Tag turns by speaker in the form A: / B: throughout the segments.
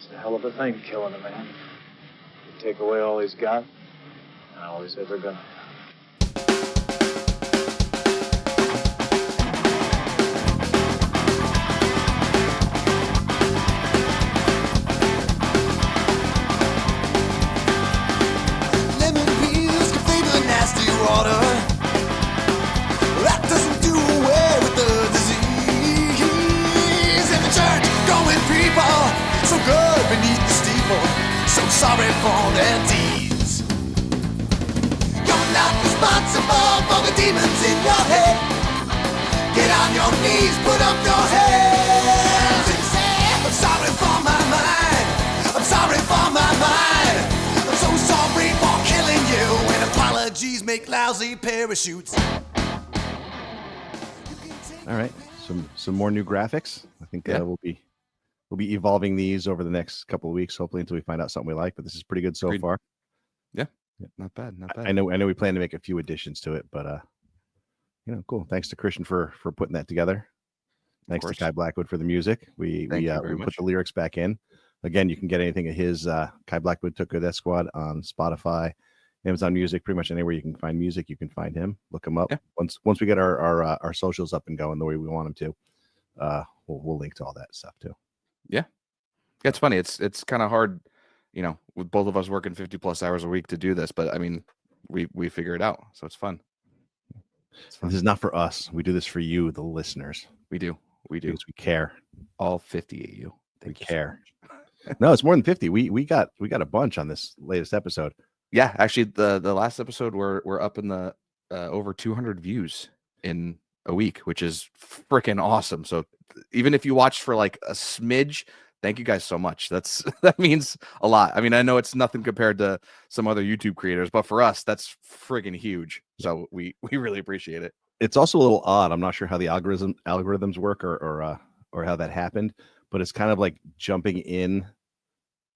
A: It's a hell of a thing, killing a man. You take away all he's got, and all he's ever gonna have.
B: Lemon peels can flavor nasty water. That doesn't do away with the disease. In the church, going people so good beneath the steeple, so sorry for their deeds. You're not responsible for the demons in your head. Get on your knees, put up your hands and say, I'm sorry for my mind. I'm sorry for my mind. I'm so sorry for killing you. And apologies make lousy parachutes.
C: All right, some more new graphics. I think we'll be evolving these over the next couple of weeks, hopefully, until we find out something we like. But this is pretty good so far.
D: Yeah, not bad.
C: I know we plan to make a few additions to it, but cool. Thanks to Christian for putting that together. Thanks to Kai Blackwood for the music. We put the lyrics back in. Again, you can get anything of his. Kai Blackwood Took Good Squad on Spotify, Amazon Music, pretty much anywhere you can find music, you can find him. Look him up. Yeah. Once we get our socials up and going the way we want them to, we'll link to all that stuff too.
D: Yeah, it's funny. It's kind of hard, with both of us working 50+ hours a week to do this, but I mean, we figure it out, so it's fun.
C: This is not for us. We do this for you, the listeners.
D: We do.
C: Because we care.
D: All 50 of you.
C: We care. No, it's more than 50. We got a bunch on this latest episode.
D: Yeah, actually, the last episode we're up in the over 200 views in a week, which is freaking awesome. So even if you watched for like a smidge, thank you guys so much. That means a lot. I mean, I know it's nothing compared to some other YouTube creators, but for us, that's friggin' huge. So we really appreciate it.
C: It's also a little odd. I'm not sure how the algorithms work or how that happened, but it's kind of like jumping in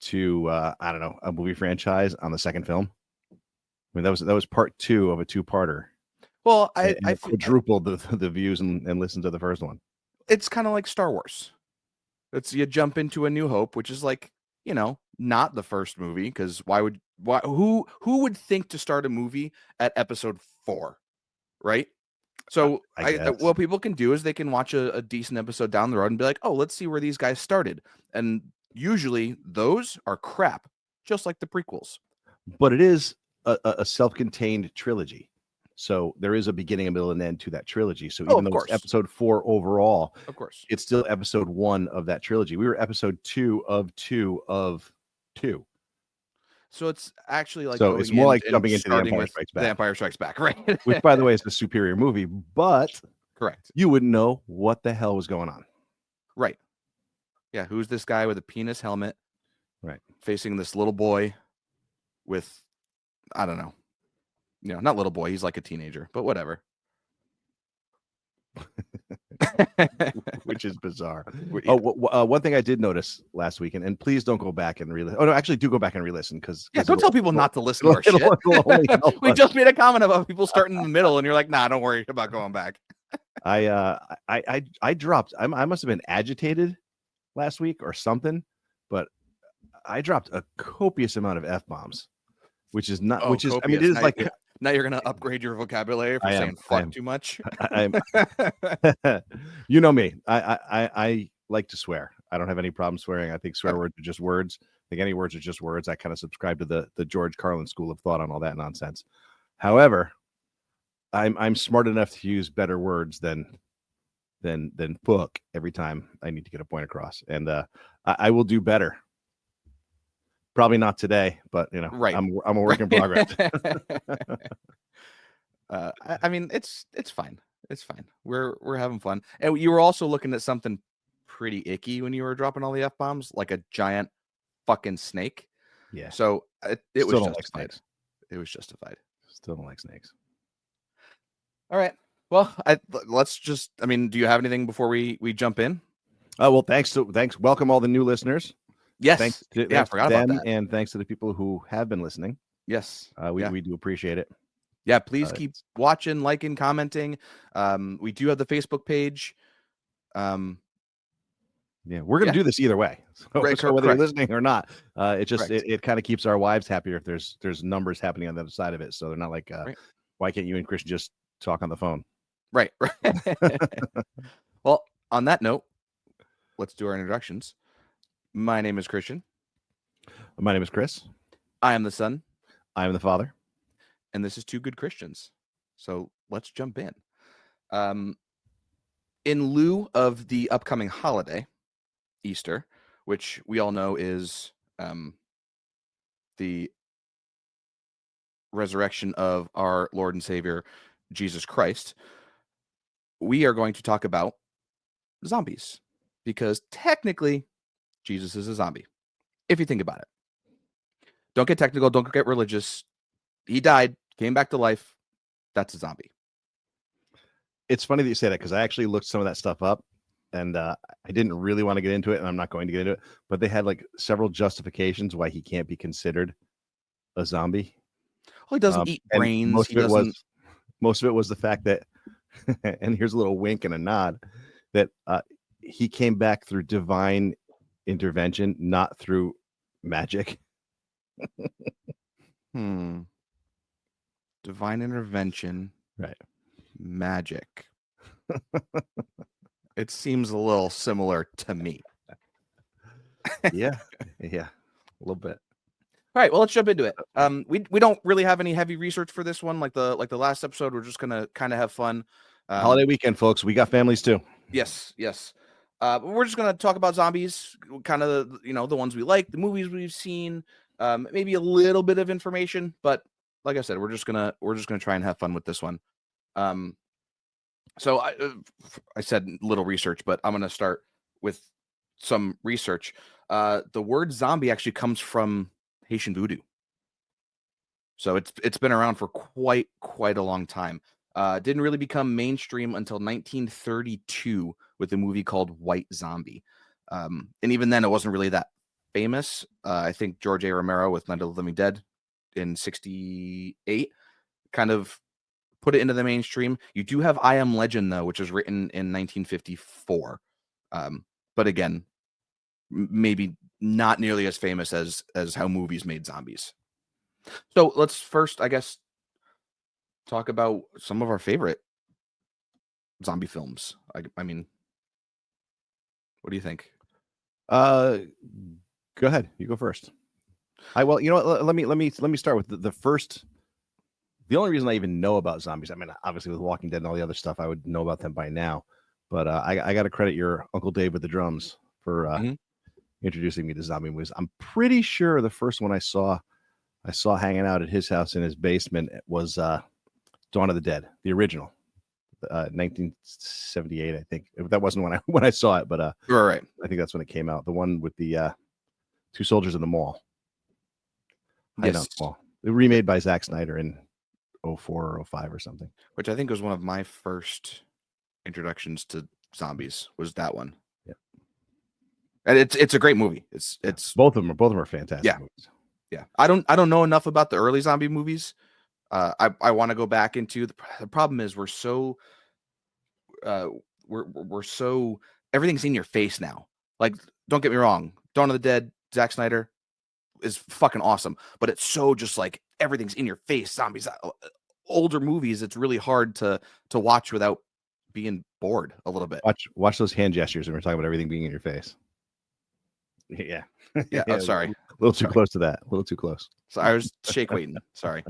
C: to I don't know, a movie franchise on the second film. I mean, that was part 2 of a 2-parter.
D: Well, I
C: quadrupled the views and listened to the first one.
D: It's kind of like Star Wars. You jump into A New Hope, which is like, not the first movie, because who would think to start a movie at episode 4, right? So what people can do is they can watch a decent episode down the road and be like, oh, let's see where these guys started. And usually those are crap, just like the prequels.
C: But it is a self-contained trilogy. So there is a beginning, a middle, and end to that trilogy. So even though it's episode 4 overall,
D: of course,
C: it's still episode 1 of that trilogy. We were episode 2 of 2 of 2.
D: So it's actually like
C: it's more like jumping into The Empire Strikes Back.
D: The Empire Strikes Back, right?
C: Which, by the way, is the superior movie, but
D: correct,
C: you wouldn't know what the hell was going on.
D: Right. Yeah, who's this guy with a penis helmet?
C: Right.
D: Facing this little boy with, I don't know. Not little boy. He's like a teenager, but whatever.
C: Which is bizarre. One thing I did notice last week, and please don't go back and re-listen. Oh no, actually do go back and re-listen, because
D: don't tell people not to listen to our shit. We just made a comment about people starting in the middle, and you're like, nah, don't worry about going back.
C: I dropped. I must have been agitated last week or something, but I dropped a copious amount of F-bombs, which is not. Which is, copious. I mean, it is like.
D: Now you're going to upgrade your vocabulary for saying fuck too much.
C: You know me. I like to swear. I don't have any problem swearing. I think swear words are just words. I think any words are just words. I kind of subscribe to the George Carlin school of thought on all that nonsense. However, I'm smart enough to use better words than book every time I need to get a point across. And I will do better. Probably not today, but right. I'm a work in progress.
D: I mean, it's fine. It's fine. We're having fun. And you were also looking at something pretty icky when you were dropping all the F-bombs, like a giant fucking snake.
C: Yeah.
D: So it was justified. It was justified.
C: Still don't like snakes.
D: All right. Well, let's just. I mean, do you have anything before we jump in?
C: Well, thanks. Welcome all the new listeners.
D: Yes.
C: Thanks to
D: I forgot about that.
C: And thanks to the people who have been listening.
D: Yes.
C: We do appreciate it.
D: Yeah, please keep watching, liking, commenting. We do have the Facebook page.
C: Yeah, we're gonna
D: Yeah.
C: do this either way. So,
D: Right,
C: so whether you're
D: correct.
C: listening or not, it just
D: Correct.
C: it kind of keeps our wives happier if there's numbers happening on the other side of it. So they're not like,
D: Right.
C: why can't you and Christian just talk on the phone?
D: Right. Well, on that note, let's do our introductions. My name is Christian.
C: My name is Chris.
D: I am the son,
C: I am the father.
D: and this is Two Good Christians. So let's jump in. In lieu of the upcoming holiday, Easter, which we all know is the resurrection of our Lord and Savior, Jesus Christ, we are going to talk about zombies, because technically Jesus is a zombie, if you think about it. Don't get technical, don't get religious. He died, came back to life. That's a zombie.
C: It's funny that you say that, because I actually looked some of that stuff up, and I didn't really want to get into it, and I'm not going to get into it, but they had like several justifications why he can't be considered a zombie.
D: Well, he doesn't eat
C: and
D: brains.
C: Most of it was the fact that, and here's a little wink and a nod, that he came back through divine intervention, not through magic.
D: Divine intervention.
C: Right.
D: Magic. It seems a little similar to me.
C: Yeah, a little bit.
D: All right, well, let's jump into it. We don't really have any heavy research for this one, like the last episode. We're just gonna kind of have fun.
C: Holiday weekend, folks. We got families too.
D: Yes. But we're just gonna talk about zombies, kind of the ones we like, the movies we've seen, maybe a little bit of information. But like I said, we're just gonna try and have fun with this one. So I said little research, but I'm gonna start with some research. The word zombie actually comes from Haitian voodoo. So it's been around for quite a long time. Didn't really become mainstream until 1932 with a movie called White Zombie. And even then it wasn't really that famous. I think George A. Romero with Night of the Living Dead in 1968 kind of put it into the mainstream. You do have I Am Legend though, which was written in 1954. But again, maybe not nearly as famous as how movies made zombies. So let's first, I guess, talk about some of our favorite zombie films. I mean, what do you think?
C: Go ahead. You go first. Well, you know what? Let me start with the first. The only reason I even know about zombies, I mean, obviously with Walking Dead and all the other stuff, I would know about them by now. But I got to credit your Uncle Dave with the drums for introducing me to zombie movies. I'm pretty sure the first one I saw hanging out at his house in his basement was Dawn of the Dead, the original, 1978, I think. That wasn't when I saw it, but
D: Right.
C: I think that's when it came out. The one with the two soldiers in the mall.
D: Yes.
C: Mall. Remade by Zack Snyder in 04 or 05 or something.
D: Which I think was one of my first introductions to zombies, was that one.
C: Yeah.
D: And it's a great movie. It's
C: both of them are fantastic movies.
D: Yeah. I don't know enough about the early zombie movies. I want to go back into the problem is we're so everything's in your face now. Like, don't get me wrong, Dawn of the Dead, Zack Snyder is fucking awesome, but it's so just like everything's in your face. Zombies, older movies, it's really hard to watch without being bored a little bit.
C: Watch those hand gestures when we're talking about everything being in your face. Yeah.
D: Yeah. Oh, sorry.
C: A little too close to that. A little too close.
D: So I was shake waiting. Sorry.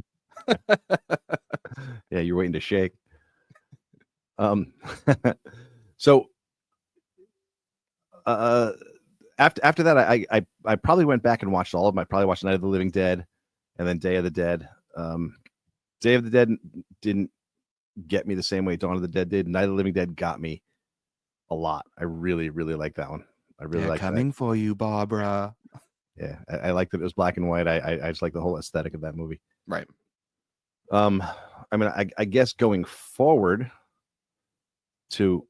C: Yeah, you're waiting to shake. So after that, I probably went back and watched all of them. I probably watched Night of the Living Dead and then Day of the Dead. Day of the Dead didn't get me the same way Dawn of the Dead did. Night of the Living Dead got me a lot. I really like that one. I really like
D: coming for you, Barbara.
C: Yeah, I liked that it was black and white. I just like the whole aesthetic of that movie.
D: Right.
C: I mean, I guess going forward to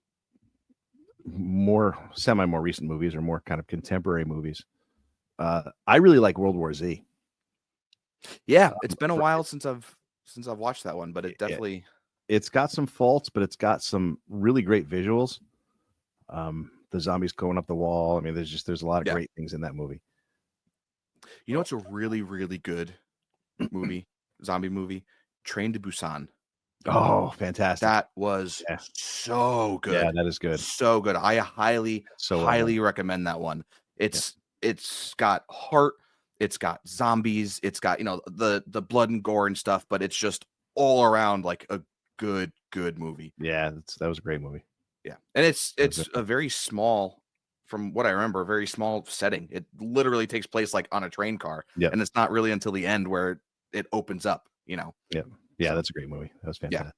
C: more recent movies or more kind of contemporary movies, I really like World War Z.
D: Yeah, it's been a while since I've watched that one, but it definitely
C: it's got some faults, but it's got some really great visuals. the zombies going up the wall. I mean, there's a lot of
D: Yeah.
C: great things in that movie.
D: You know, it's a really, really good movie, zombie movie, Train to Busan.
C: Oh, fantastic.
D: That was
C: Yeah.
D: so good.
C: Yeah, that is good.
D: So good. I highly,
C: So well
D: highly
C: done.
D: recommend that one. It's got heart, it's got zombies, it's got, you know, the blood and gore and stuff, but it's just all around like a good movie.
C: Yeah, that was a great movie.
D: Yeah. And it's
C: was
D: a very small, from what I remember, a very small setting. It literally takes place like on a train car.
C: Yeah.
D: And it's not really until the end where it opens up, you know.
C: Yeah. Yeah,
D: So,
C: that's a great movie. That was
D: yeah.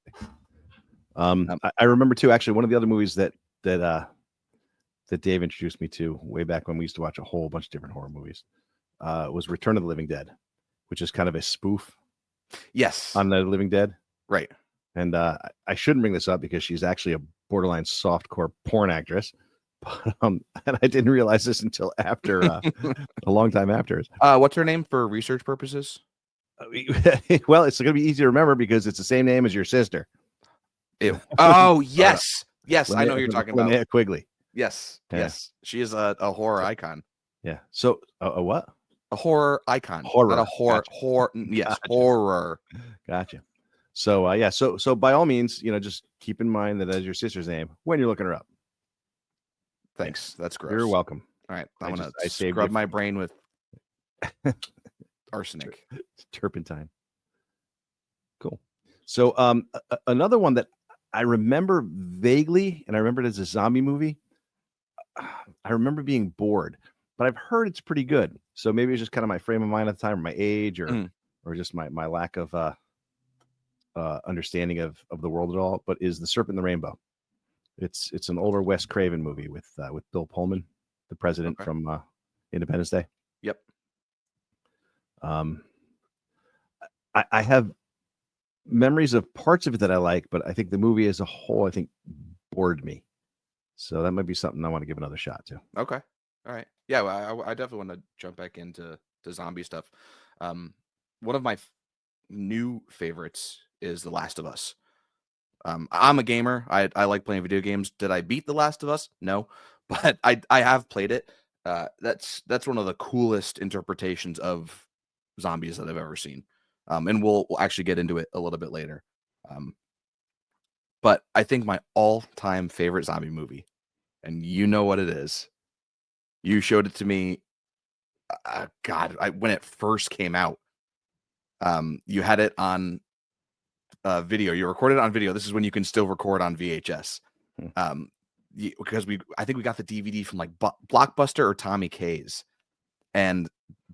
C: fantastic. I remember too, actually, one of the other movies that Dave introduced me to way back when we used to watch a whole bunch of different horror movies was Return of the Living Dead, which is kind of a spoof
D: Yes.
C: on the Living Dead.
D: Right.
C: And I shouldn't bring this up because she's actually a borderline softcore porn actress. But, and I didn't realize this until after a long time after.
D: What's her name for research purposes?
C: Well, it's going to be easy to remember because it's the same name as your sister.
D: Ew. Oh, yes. Yes, I know who you're talking about.
C: Linnea Quigley.
D: Yes.
C: Yeah.
D: Yes. She is a horror icon.
C: Yeah. So a what?
D: A horror icon.
C: Horror.
D: Not a horror.
C: Gotcha.
D: Horror. Yes.
C: Gotcha.
D: Horror.
C: Gotcha. So yeah. So by all means, you know, just keep in mind that as your sister's name when you're looking her up.
D: Thanks. That's gross.
C: You're welcome.
D: All right.
C: I
D: I'm going to
C: saved
D: scrub
C: you.
D: my brain with arsenic.
C: Turpentine. Cool. So another one that I remember vaguely, and I remember it as a zombie movie. I remember being bored, but I've heard it's pretty good. So maybe it's just kind of my frame of mind at the time, or my age, or just my lack of understanding of the world at all. But is The Serpent and the Rainbow? It's an older Wes Craven movie with Bill Pullman, the president from Independence Day.
D: Yep.
C: I have memories of parts of it that I like, but I think the movie as a whole, I think, bored me. So that might be something I want to give another shot to.
D: Okay. All right. Yeah, well, I definitely want to jump back into zombie stuff. One of my new favorites is The Last of Us. I'm a gamer. I like playing video games. Did I beat The Last of Us? No, but I have played it. That's one of the coolest interpretations of zombies that I've ever seen. And we'll actually get into it a little bit later. But I think my all-time favorite zombie movie, and you know what it is. You showed it to me. When it first came out, you had it on video. You recorded it on video. This is when you can still record on VHS. Because I think we got the DVD from like Blockbuster or Tommy K's, and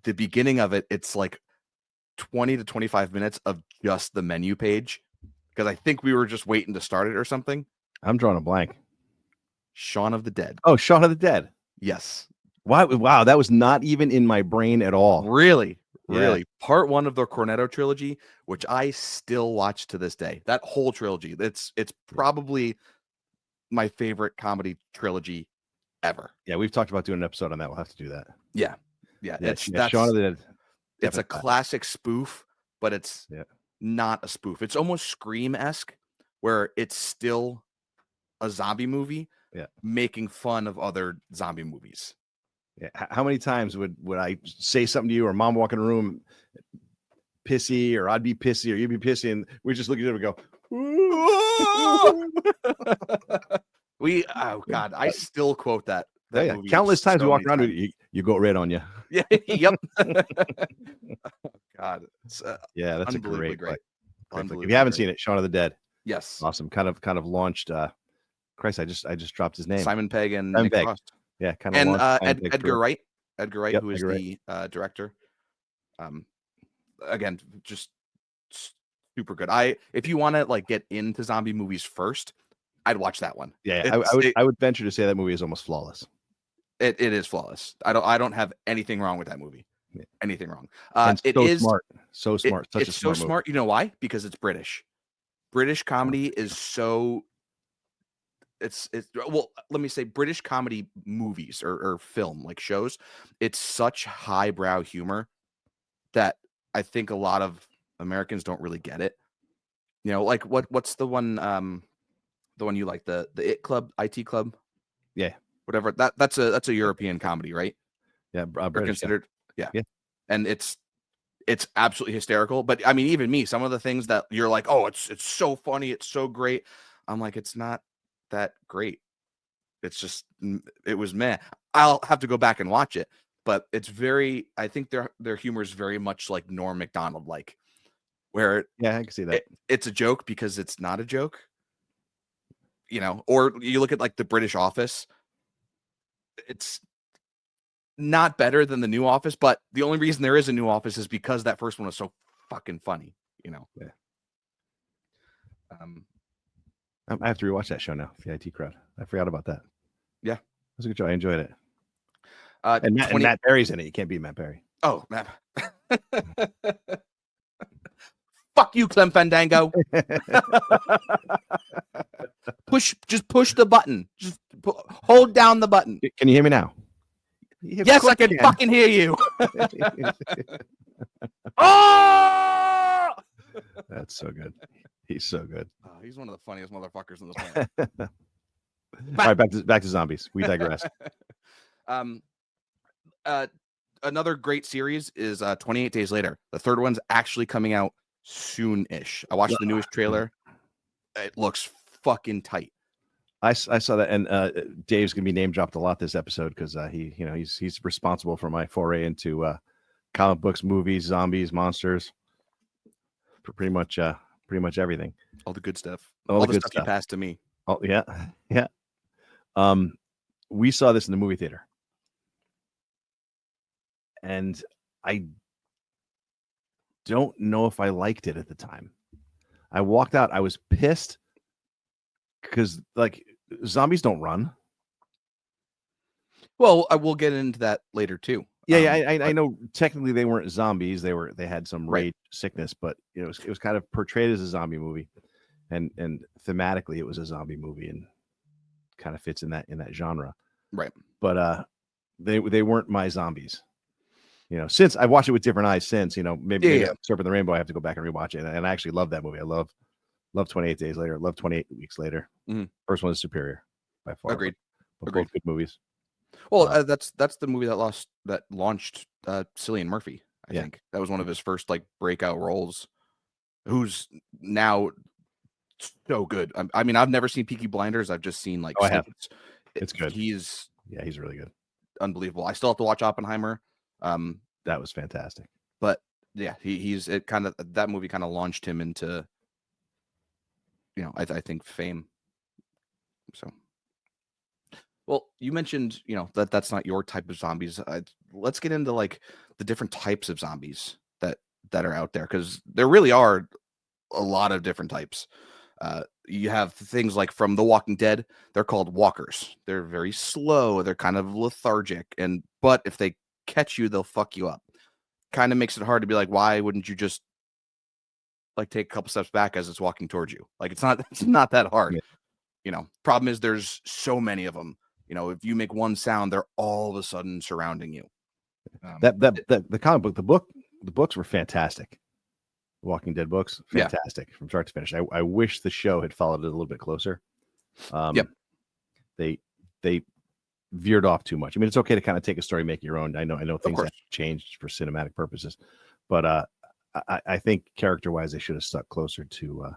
D: the beginning of it, it's like 20 to 25 minutes of just the menu page. Because I think we were just waiting to start it or something.
C: I'm drawing a blank.
D: Shaun of the Dead.
C: Oh, Shaun of the Dead.
D: Yes.
C: Wow, that was not even in my brain at all.
D: Really?
C: Yeah.
D: Really? Part one of the Cornetto trilogy, which I still watch to this day. That whole trilogy. It's probably my favorite comedy trilogy ever.
C: Yeah, we've talked about doing an episode on that. We'll have to do that.
D: Yeah.
C: That's Shaun of the Dead.
D: It's a classic spoof, but it's not a spoof. It's almost Scream-esque, where it's still a zombie movie making fun of other zombie movies.
C: Yeah. How many times would I say something to you, or mom walk in the room pissy, or I'd be pissy, or you'd be pissy, and we just look at it and go,
D: oh God, I still quote that movie
C: countless times
D: so
C: we walk
D: many
C: around,
D: times.
C: you go red on you.
D: Yeah, yep. God, it's,
C: yeah, that's a
D: unbelievably
C: great.
D: Unbelievably
C: If you haven't
D: great.
C: seen it, Shaun of the Dead.
D: Yes.
C: Awesome. Kind of launched. Christ, I just dropped his name.
D: Simon Pegg and
C: Simon
D: Nick
C: Pegg.
D: Frost.
C: Yeah, kind of.
D: And Edgar Wright. Edgar Wright,
C: Yep,
D: who is
C: Edgar
D: the director. Again, just super good. If you want to like get into zombie movies first, I'd watch that one.
C: Yeah, I would venture to say that movie is almost flawless.
D: It is flawless. I don't have anything wrong with that movie.
C: Yeah.
D: Anything wrong.
C: It is smart. So smart.
D: It's so smart. You know why? Because it's British. British comedy is so. It's well, let me say British comedy movies or film like shows. It's such highbrow humor that I think a lot of Americans don't really get it. You know, like what's the one you like, the IT Club?
C: Yeah.
D: whatever. That's a European comedy, right?
C: Yeah,
D: Or
C: British,
D: considered, yeah.
C: Yeah.
D: And it's absolutely hysterical. But I mean, even me, some of the things that you're like, oh, it's so funny, it's so great. I'm like, it's not that great. It's just, it was meh. I'll have to go back and watch it, but it's very, I think their humor is very much like Norm Macdonald, like, where
C: Yeah, I can see that.
D: it's a joke because it's not a joke, you know. Or you look at like the British Office, it's not better than the new Office, but the only reason there is a new Office is because that first one was so fucking funny, you know.
C: Yeah. I have to rewatch that show now, the IT Crowd. I forgot about that.
D: Yeah.
C: It was a good show. I enjoyed it.
D: And
C: And Matt Berry's in it. You can't beat Matt Berry.
D: Oh, Matt. Fuck you, Clem Fandango. Just push the button. Just hold down the button.
C: Can you hear me now?
D: Yes, I can fucking hear you. Oh!
C: That's so good. He's so good.
D: He's one of the funniest motherfuckers on the planet.
C: All right, back to zombies. We digress.
D: Another great series is 28 Days Later. The third one's actually coming out soon-ish. I watched the newest trailer. It looks fucking tight.
C: I saw that, and Dave's gonna be name dropped a lot this episode because he's responsible for my foray into comic books, movies, zombies, monsters, for pretty much everything.
D: All the good stuff.
C: All the good
D: stuff you passed to me.
C: Oh yeah. We saw this in the movie theater, and I don't know if I liked it at the time. I walked out. I was pissed because like zombies don't run.
D: Well, I will get into that later too.
C: I know technically they weren't zombies. They had some rage sickness, but it was kind of portrayed as a zombie movie, and thematically it was a zombie movie and kind of fits in that genre.
D: Right.
C: But they weren't my zombies. Since I watched it with different eyes since, maybe Serpent the Rainbow, I have to go back and rewatch it. And I actually love that movie. I love 28 Days Later. Love 28 Weeks Later.
D: Mm-hmm.
C: First one is superior by far.
D: Agreed.
C: But both good movies.
D: Well, that's the movie that launched Cillian Murphy. I think that was one of his first like breakout roles. Who's now so good. I mean, I've never seen Peaky Blinders. I've just seen like.
C: I have. It's good.
D: He's
C: really good.
D: Unbelievable. I still have to watch Oppenheimer.
C: That was fantastic.
D: But yeah, that movie kind of launched him into, I think fame. So, well, you mentioned, that's not your type of zombies. Let's get into like the different types of zombies that are out there, because there really are a lot of different types. You have things like from The Walking Dead. They're called walkers. They're very slow. They're kind of lethargic, but if they catch you, they'll fuck you up. Kind of makes it hard to be like, why wouldn't you just like take a couple steps back as it's walking towards you? Like it's not that hard. Yeah. Problem is there's so many of them. If you make one sound, they're all of a sudden surrounding you.
C: The comic book, the books were fantastic. Walking Dead books, fantastic from start to finish. I wish the show had followed it a little bit closer. They veered off too much. I mean, it's okay to kind of take a story, make it your own. I know things have changed for cinematic purposes, but I think character-wise, they should have stuck closer to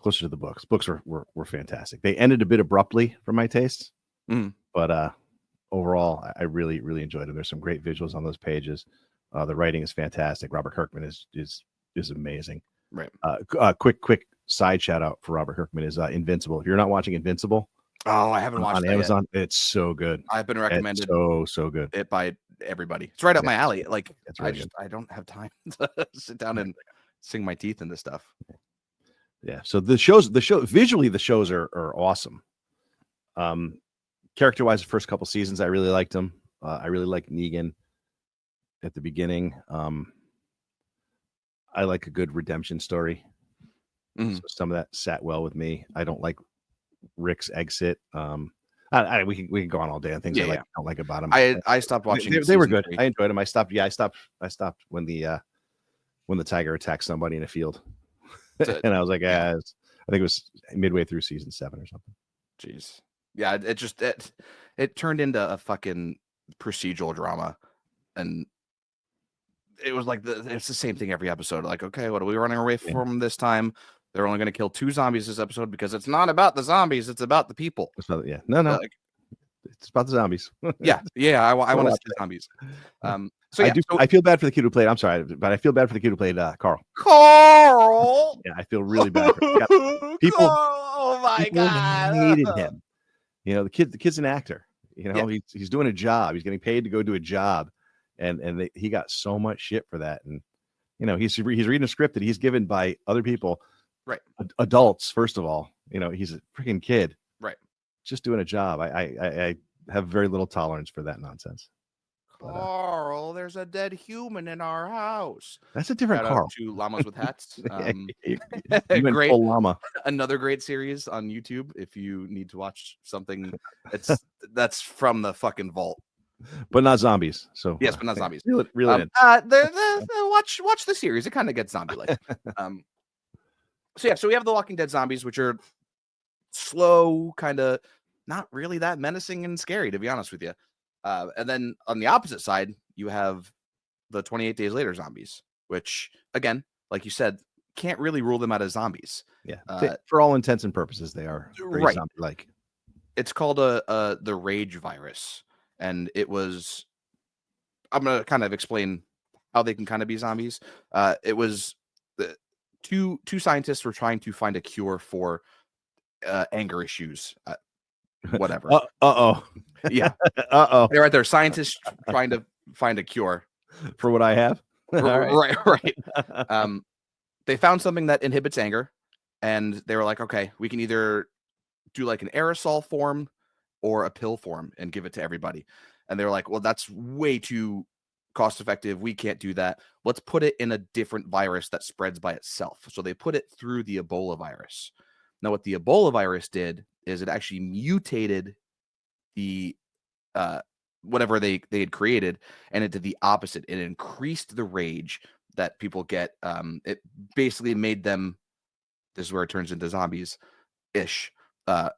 C: the books. Books were fantastic. They ended a bit abruptly for my tastes, but overall, I really, really enjoyed them. There's some great visuals on those pages. The writing is fantastic. Robert Kirkman is amazing.
D: Right.
C: Quick side shout out for Robert Kirkman is Invincible. If you're not watching Invincible,
D: I haven't watched
C: on
D: that
C: Amazon
D: yet.
C: It's so good.
D: I've been recommended
C: so good
D: it by everybody. It's right up my alley. Like
C: really
D: I don't have time to sit down and sink my teeth into stuff.
C: Yeah. So the show visually, the shows are awesome. Character wise, the first couple seasons I really liked them. I really liked Negan at the beginning. I like a good redemption story. So some of that sat well with me. I don't like Rick's exit. We can go on all day on things I don't like about him.
D: I stopped watching.
C: They were good. 3. I enjoyed them. I stopped when the tiger attacked somebody in a field, and I was like, I think it was midway through season 7 or something.
D: Jeez. Yeah, it turned into a fucking procedural drama, and it was like it's the same thing every episode. Like, okay, what are we running away from this time? They're only going to kill 2 zombies this episode because it's not about the zombies; it's about the people.
C: Yeah, no,
D: Like,
C: it's about the zombies.
D: yeah. I want to see the zombies. So yeah,
C: I feel bad for the kid who played. I'm sorry, but I feel bad for the kid who played Carl.
D: Carl.
C: Yeah, I feel really bad. People,
D: oh my
C: people
D: god,
C: hated him. You know, the kid's an actor. You know,
D: Yeah.
C: he's doing a job. He's getting paid to go do a job, and he got so much shit for that. And you know, he's reading a script that he's given by other people,
D: right?
C: Adults, first of all. You know, he's a freaking kid,
D: right?
C: Just doing a job. I have very little tolerance for that nonsense.
D: Carl, there's a dead human in our house.
C: That's a different
D: Shout
C: Carl.
D: out to llamas with hats.
C: Great full llama.
D: Another great series on YouTube. If you need to watch something, that's from the fucking vault,
C: but not zombies. So
D: yes, but not zombies.
C: Really.
D: Watch the series. It kind of gets zombie-like. So we have the Walking Dead zombies, which are slow, kind of not really that menacing and scary, to be honest with you. And then on the opposite side, you have the 28 Days Later zombies, which, again, like you said, can't really rule them out as zombies.
C: Yeah, for all intents and purposes, they are very zombie-like.
D: It's called the rage virus, and it was. I'm gonna kind of explain how they can kind of be zombies. It was the two scientists were trying to find a cure for anger issues. Whatever. Yeah. They're right there. Scientists trying to find a cure
C: for what I have.
D: Right. They found something that inhibits anger, and they were like, okay, we can either do like an aerosol form or a pill form and give it to everybody. And they were like, well, that's way too cost effective. We can't do that. Let's put it in a different virus that spreads by itself. So they put it through the Ebola virus. Now, what the Ebola virus did is it actually mutated the whatever they had created, and it did the opposite. It increased the rage that people get. It basically made them, this is where it turns into zombies ish. A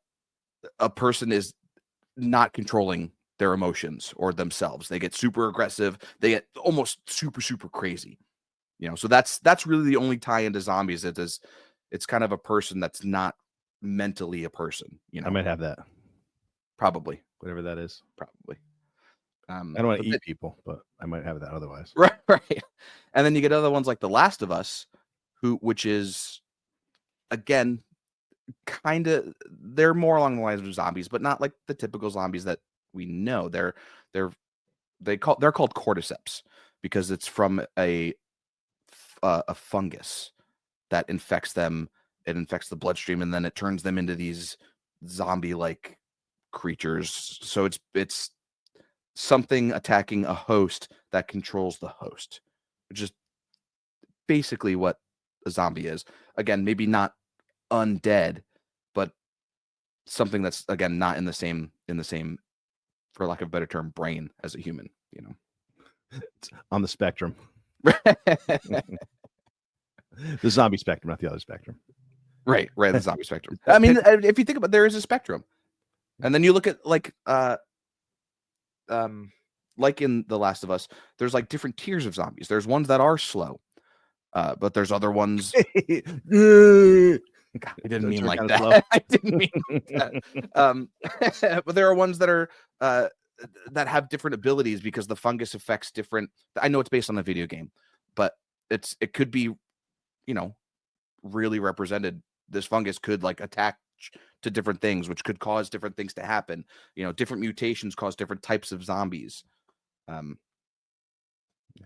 D: person is not controlling their emotions or themselves. They get super aggressive. They get almost super crazy. You know, so that's really the only tie into zombies. It's kind of a person that's not mentally a person. You know,
C: I might have that.
D: Probably.
C: Whatever that is.
D: Probably.
C: I don't want to eat people, but I might have that otherwise.
D: Right. And then you get other ones like The Last of Us, which is, again, kind of, they're more along the lines of zombies, but not like the typical zombies that we know. They're called cordyceps because it's from a fungus that infects them. It infects the bloodstream, and then it turns them into these zombie-like creatures. So it's something attacking a host that controls the host, which is basically what a zombie is. Again, maybe not undead, but something that's, again, not in the same, for lack of a better term, brain as a human, you know.
C: It's on the spectrum. The zombie spectrum, not the other spectrum.
D: Right, the zombie spectrum. I mean, if you think about it, there is a spectrum. And then you look at like in The Last of Us, there's like different tiers of zombies. There's ones that are slow, but there's other ones. God, I didn't mean like that. I didn't mean like that. But there are ones that are that have different abilities because the fungus affects different. I know it's based on a video game, but it could be, you know, really represented. This fungus could like attack to different things, which could cause different things to happen. You know, different mutations cause different types of zombies. So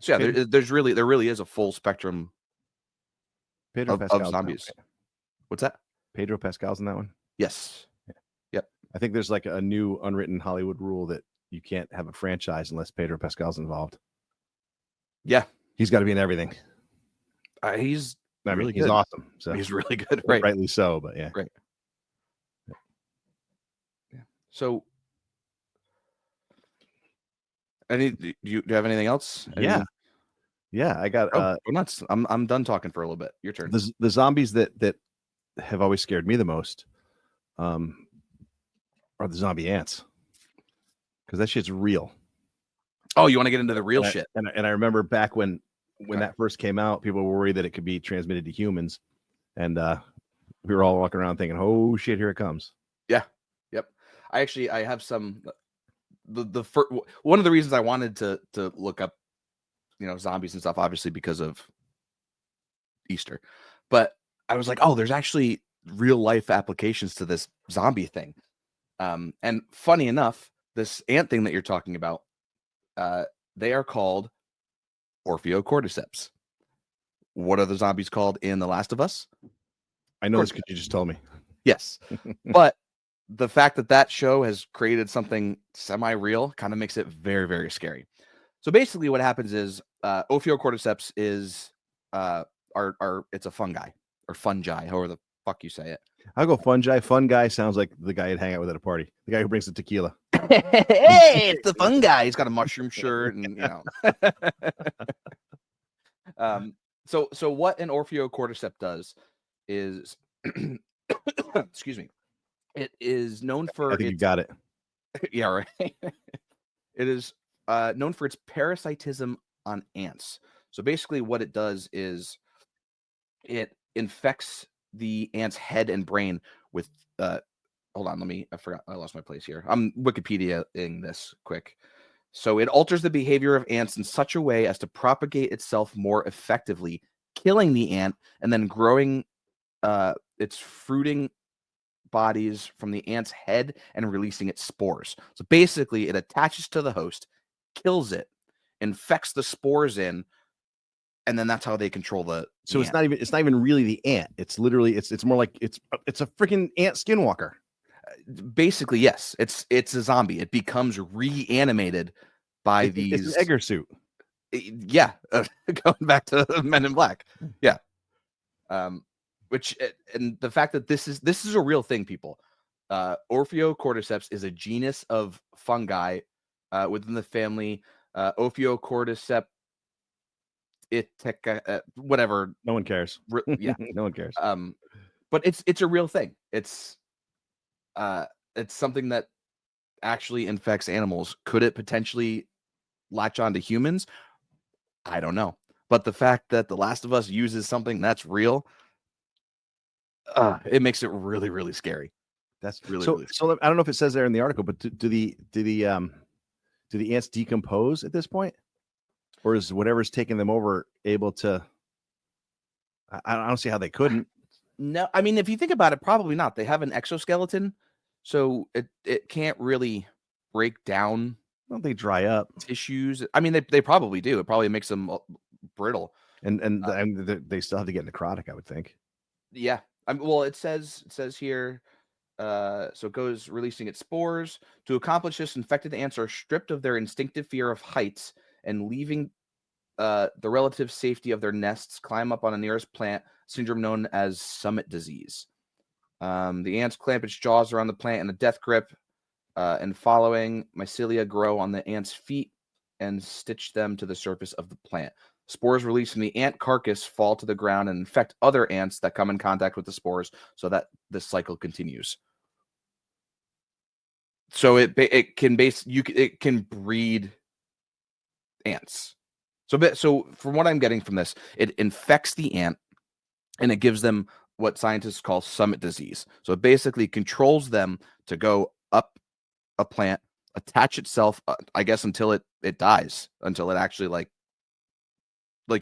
D: yeah, there really is a full spectrum of zombies. What's that?
C: Pedro Pascal's in that one?
D: Yes. Yeah. Yep.
C: I think there's like a new unwritten Hollywood rule that you can't have a franchise unless Pedro Pascal's involved.
D: Yeah.
C: He's got to be in everything.
D: He's
C: really good. He's awesome. So
D: he's really good. Right.
C: Rightly so, but yeah.
D: Right. Yeah. So do you have anything else?
C: Yeah, I got
D: we're nuts. I'm done talking for a little bit. Your turn.
C: The zombies that have always scared me the most Or the zombie ants. Because that shit's real.
D: Oh, you want to get into the real shit?
C: And I remember back when that first came out, people were worried that it could be transmitted to humans. And we were all walking around thinking, oh shit, here it comes.
D: Yeah. Yep. I have some one of the reasons I wanted to look up, zombies and stuff, obviously because of Easter. But I was like, oh, there's actually real life applications to this zombie thing. And funny enough, this ant thing that you're talking about, they are called Orpheocordyceps. What are the zombies called in The Last of Us?
C: I know this because you just told me.
D: Yes. But the fact that show has created something semi-real kind of makes it very, very scary. So basically what happens is Orpheocordyceps is it's a fungi or fungi, however the fuck you say it.
C: I'll go fungi. Fun guy sounds like the guy you'd hang out with at a party. The guy who brings the tequila.
D: Hey, it's the fun guy. He's got a mushroom shirt and So what an Orpheocordyceps does is excuse me. It is known for
C: I think you got it.
D: Yeah, right. It is known for its parasitism on ants. So basically what it does is it infects the ant's head and brain with hold on, I lost my place here. I'm Wikipediaing this quick. So it alters the behavior of ants in such a way as to propagate itself more effectively, killing the ant and then growing its fruiting bodies from the ant's head and releasing its spores. So basically it attaches to the host, kills it, infects the spores in, and then that's how they control the
C: So
D: ant.
C: it's not even really the ant. It's literally it's more like it's a freaking ant skinwalker.
D: Basically, yes. It's a zombie. It becomes reanimated by these.
C: It's an Egger suit.
D: Yeah, going back to Men in Black. Yeah. Which and the fact that this is a real thing, people. Orpheocordyceps is a genus of fungi within the family Orpheocordyceps. Whatever.
C: No one cares.
D: Yeah,
C: no one cares.
D: But it's a real thing. It's something that actually infects animals. Could it potentially latch on to humans? I don't know. But the fact that The Last of Us uses something that's real, it makes it really, really scary.
C: That's
D: really,
C: so.
D: really
C: So I don't know if it says there in the article, but do the ants decompose at this point, or is whatever's taking them over able to? I don't see how they couldn't.
D: No, I mean, if you think about it, probably not. They have an exoskeleton, so it can't really break down.
C: Don't they dry up
D: tissues? I mean, they probably do. It probably makes them brittle,
C: and they still have to get necrotic, I would think.
D: Yeah, well, it says here. So it goes releasing its spores. To accomplish this, infected ants are stripped of their instinctive fear of heights and leaving the relative safety of their nests, climb up on a nearest plant, syndrome known as summit disease. The ants clamp its jaws around the plant in a death grip, and following mycelia grow on the ant's feet and stitch them to the surface of the plant. Spores released from the ant carcass fall to the ground and infect other ants that come in contact with the spores, so that this cycle continues. So it can breed ants. So from what I'm getting from this, it infects the ant and it gives them what scientists call summit disease. So it basically controls them to go up a plant, attach itself, I guess, until it dies, until it actually like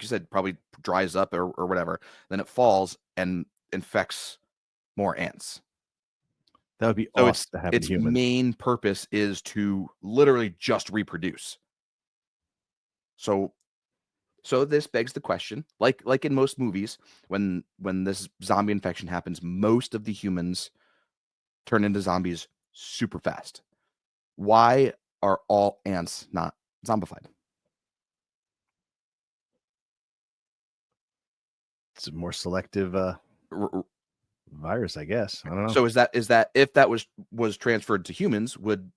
D: you said, probably dries up or whatever. Then it falls and infects more ants.
C: That would be awesome to happen to humans.
D: Its main purpose is to literally just reproduce. So this begs the question, like in most movies, when this zombie infection happens, most of the humans turn into zombies super fast. Why are all ants not zombified?
C: It's a more selective virus, I guess. I don't know.
D: So is that if that was transferred to humans, would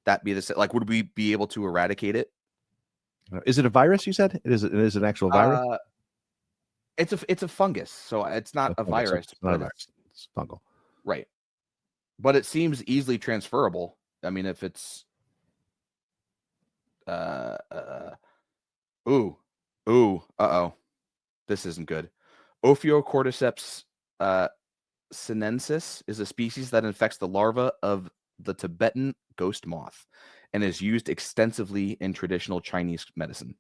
D: that be the same? Like, would we be able to eradicate it?
C: Is it a virus? You said it is an actual virus.
D: It's a fungus, so it's not a virus.
C: It's not a virus. It's fungal.
D: Right. But it seems easily transferable. I mean, if it's this isn't good. Ophiocordyceps sinensis is a species that infects the larva of the Tibetan ghost moth and is used extensively in traditional Chinese medicine.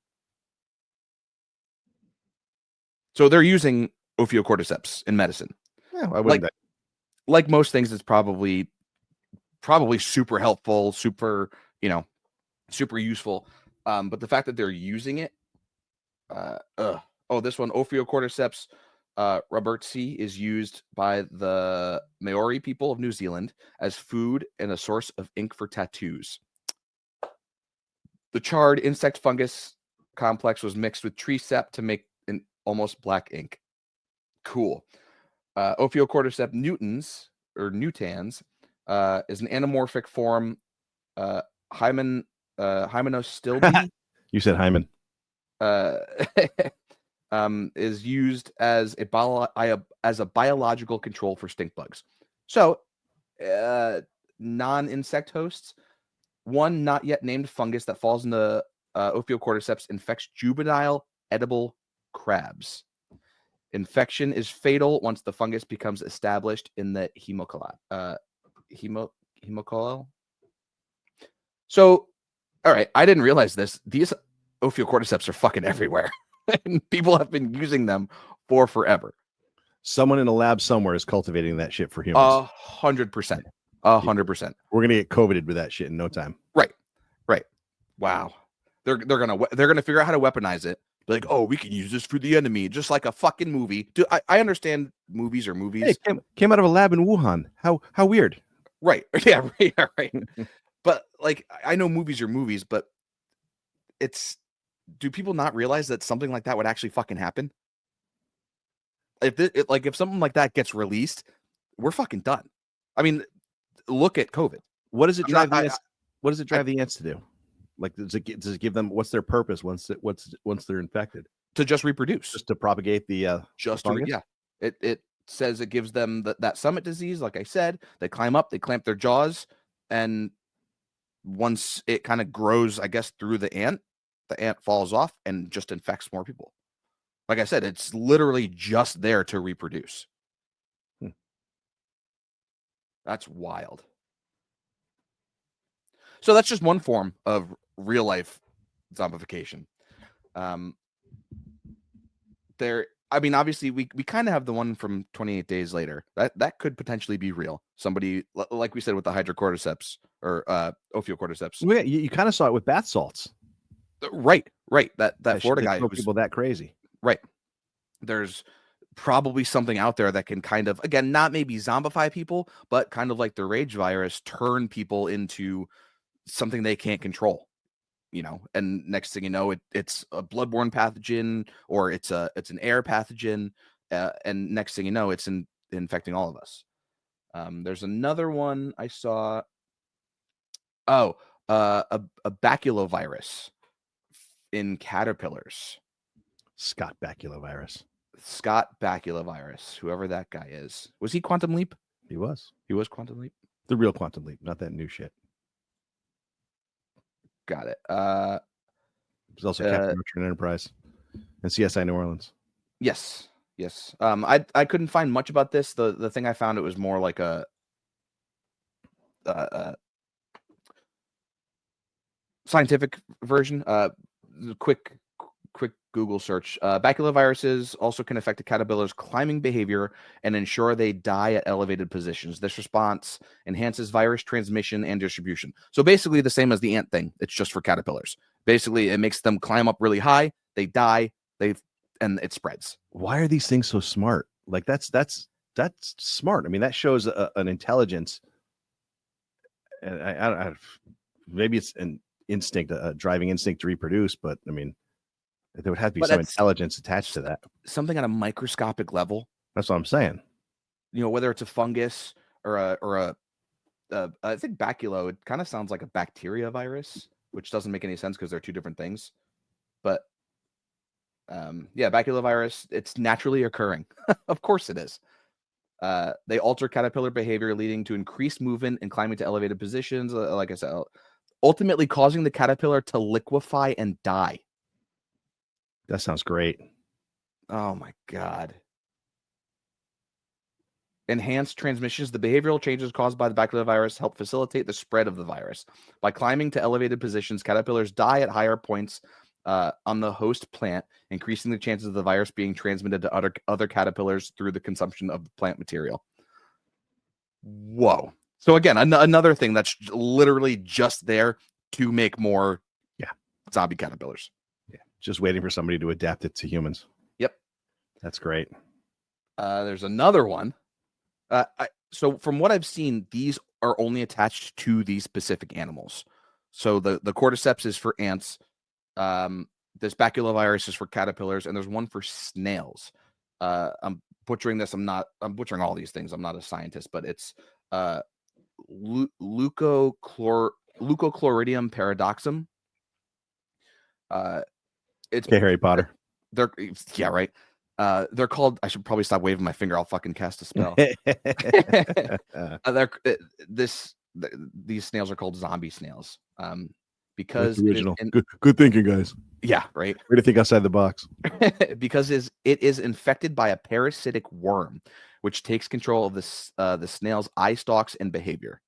D: So they're using Ophiocordyceps in medicine.
C: Yeah, I wouldn't.
D: Like most things, it's probably super helpful, super useful. But the fact that they're using it, this one, Ophiocordyceps robertsi, is used by the Maori people of New Zealand as food and a source of ink for tattoos. The charred insect fungus complex was mixed with tree sap to make an almost black ink. Cool. Ophiocordyceps nutans is an anamorphic form. Hymenostilbe.
C: You said hymen.
D: Is used as a biological control for stink bugs. So, non-insect hosts. One not yet named fungus that falls into Ophiocordyceps infects juvenile edible crabs. Infection is fatal once the fungus becomes established in the hemocoel. So, all right, I didn't realize this. These Ophiocordyceps are fucking everywhere. And people have been using them for forever.
C: Someone in a lab somewhere is cultivating that shit for humans.
D: 100%. 100%.
C: We're gonna get COVIDed with that shit in no time.
D: Right. Wow. They're gonna figure out how to weaponize it. Be like, oh, we can use this for the enemy, just like a fucking movie. Dude, I understand movies are movies.
C: Hey, it came out of a lab in Wuhan. How weird.
D: Right. Yeah. Right. But like, I know movies are movies, but do people not realize that something like that would actually fucking happen? If something like that gets released, we're fucking done. I mean, look at COVID.
C: What does it drive the ants to do? Like, does it give them, what's their purpose once they're infected?
D: To just reproduce,
C: just to propagate the
D: It says it gives them that summit disease. Like I said, they climb up, they clamp their jaws, and once it kind of grows, I guess, through the ant falls off and just infects more people. Like I said, it's literally just there to reproduce. That's wild. So that's just one form of real life zombification. Obviously we kind of have the one from 28 Days Later. That could potentially be real. Somebody, like we said, with the hydrocordyceps or Ophiocordyceps.
C: Yeah, you kind of saw it with bath salts.
D: Right. That Florida guy
C: who was people that crazy.
D: Right. There's probably something out there that can kind of, again, not maybe zombify people, but kind of like the rage virus, turn people into something they can't control. And next thing you know, it's a bloodborne pathogen, or it's an air pathogen, and next thing you know, it's infecting all of us. There's another one I saw. A baculovirus in caterpillars.
C: Scott baculovirus.
D: Whoever that guy is. Was he Quantum Leap?
C: He was
D: Quantum Leap.
C: The real Quantum Leap, not that new shit.
D: Got it.
C: There's also Captain Archer and Enterprise and CSI New Orleans.
D: Yes. I couldn't find much about this. The thing I found, it was more like a scientific version. Quick Google search. Baculoviruses also can affect a caterpillar's climbing behavior and ensure they die at elevated positions. This response enhances virus transmission and distribution. So basically the same as the ant thing. It's just for caterpillars. Basically, it makes them climb up really high. They die. And it spreads.
C: Why are these things so smart? Like that's smart. I mean, that shows an intelligence. And I maybe it's an instinct, a driving instinct to reproduce, but I mean, there would have to be some intelligence attached to that.
D: Something at a microscopic level.
C: That's what I'm saying.
D: Whether it's a fungus or a I think baculo, it kind of sounds like a bacteria virus, which doesn't make any sense because they're two different things. But baculovirus, it's naturally occurring. Of course it is. They alter caterpillar behavior, leading to increased movement and climbing to elevated positions. Like I said, ultimately causing the caterpillar to liquefy and die.
C: That sounds great.
D: Oh my God. Enhanced transmissions. The behavioral changes caused by the bacterial virus help facilitate the spread of the virus. By climbing to elevated positions, caterpillars die at higher points on the host plant, increasing the chances of the virus being transmitted to other caterpillars through the consumption of the plant material. Whoa. So again, another thing that's literally just there to make more zombie caterpillars.
C: Yeah, just waiting for somebody to adapt it to humans.
D: Yep.
C: That's great.
D: There's another one. So from what I've seen, these are only attached to these specific animals. So the cordyceps is for ants. This baculovirus is for caterpillars, and there's one for snails. I'm butchering this. I'm butchering all these things. I'm not a scientist, but it's Leucochloridium paradoxum. It's
C: Okay, Harry Potter.
D: They're right. They're called. I should probably stop waving my finger. I'll fucking cast a spell. These snails are called zombie snails. Because
C: original. Good thinking, guys.
D: Yeah, right.
C: Way to think outside the box.
D: Because it is infected by a parasitic worm, which takes control of the snail's eye stalks and behavior.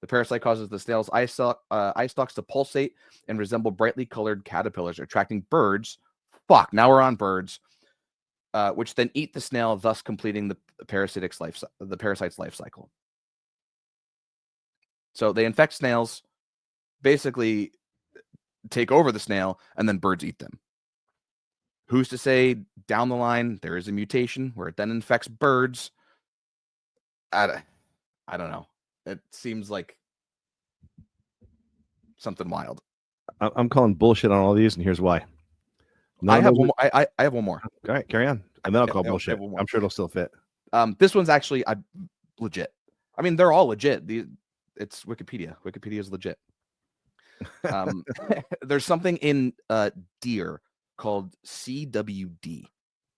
D: The parasite causes the snail's eye stalks to pulsate and resemble brightly colored caterpillars, attracting birds. Fuck, now we're on birds, which then eat the snail, thus completing the parasite's life cycle. So they infect snails, basically take over the snail, and then birds eat them. Who's to say down the line there is a mutation where it then infects birds? I don't know. It seems like something wild.
C: I'm calling bullshit on all these, and here's why.
D: I have one more. I have one more.
C: All right, carry on. And then I'll call bullshit. I'm sure it'll still fit.
D: This one's actually legit. I mean, they're all legit. It's Wikipedia. Wikipedia is legit. There's something in deer called CWD.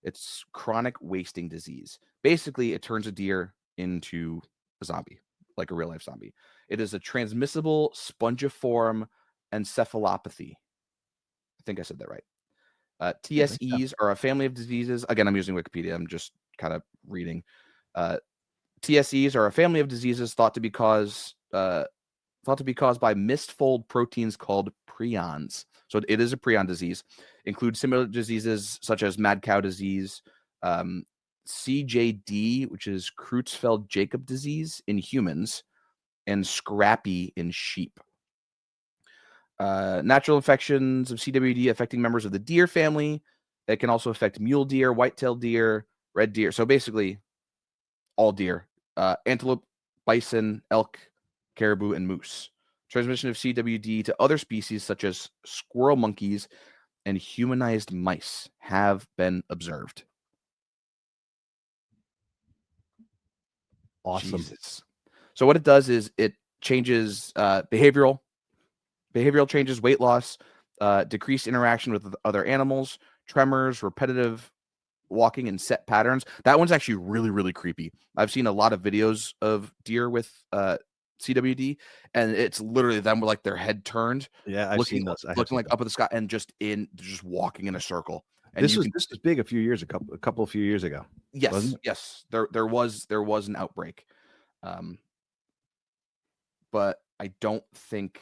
D: It's chronic wasting disease. Basically, it turns a deer into a zombie, like a real life zombie. It is a transmissible spongiform encephalopathy. I think I said that right. TSEs are a family of diseases. Again, I'm using Wikipedia. I'm just kind of reading. TSEs are a family of diseases thought to be caused by misfold proteins called prions. So it is a prion disease. Includes similar diseases such as mad cow disease, CJD, which is Creutzfeldt-Jakob disease in humans, and scrappy in sheep. Natural infections of CWD affecting members of the deer family. It can also affect mule deer, white-tailed deer, red deer. So basically, all deer, antelope, bison, elk, caribou, and moose. Transmission of CWD to other species such as squirrel monkeys and humanized mice have been observed.
C: Awesome.
D: Jesus. So what it does is it changes behavioral changes, weight loss, decreased interaction with other animals, tremors, repetitive walking and set patterns. That one's actually really, really creepy. I've seen a lot of videos of deer with CWD, and it's literally them with like their head turned.
C: Yeah, I've seen those.
D: Looking like up at the sky and just walking in a circle. And
C: this was big a few years ago.
D: Yes, yes. There was an outbreak, but I don't think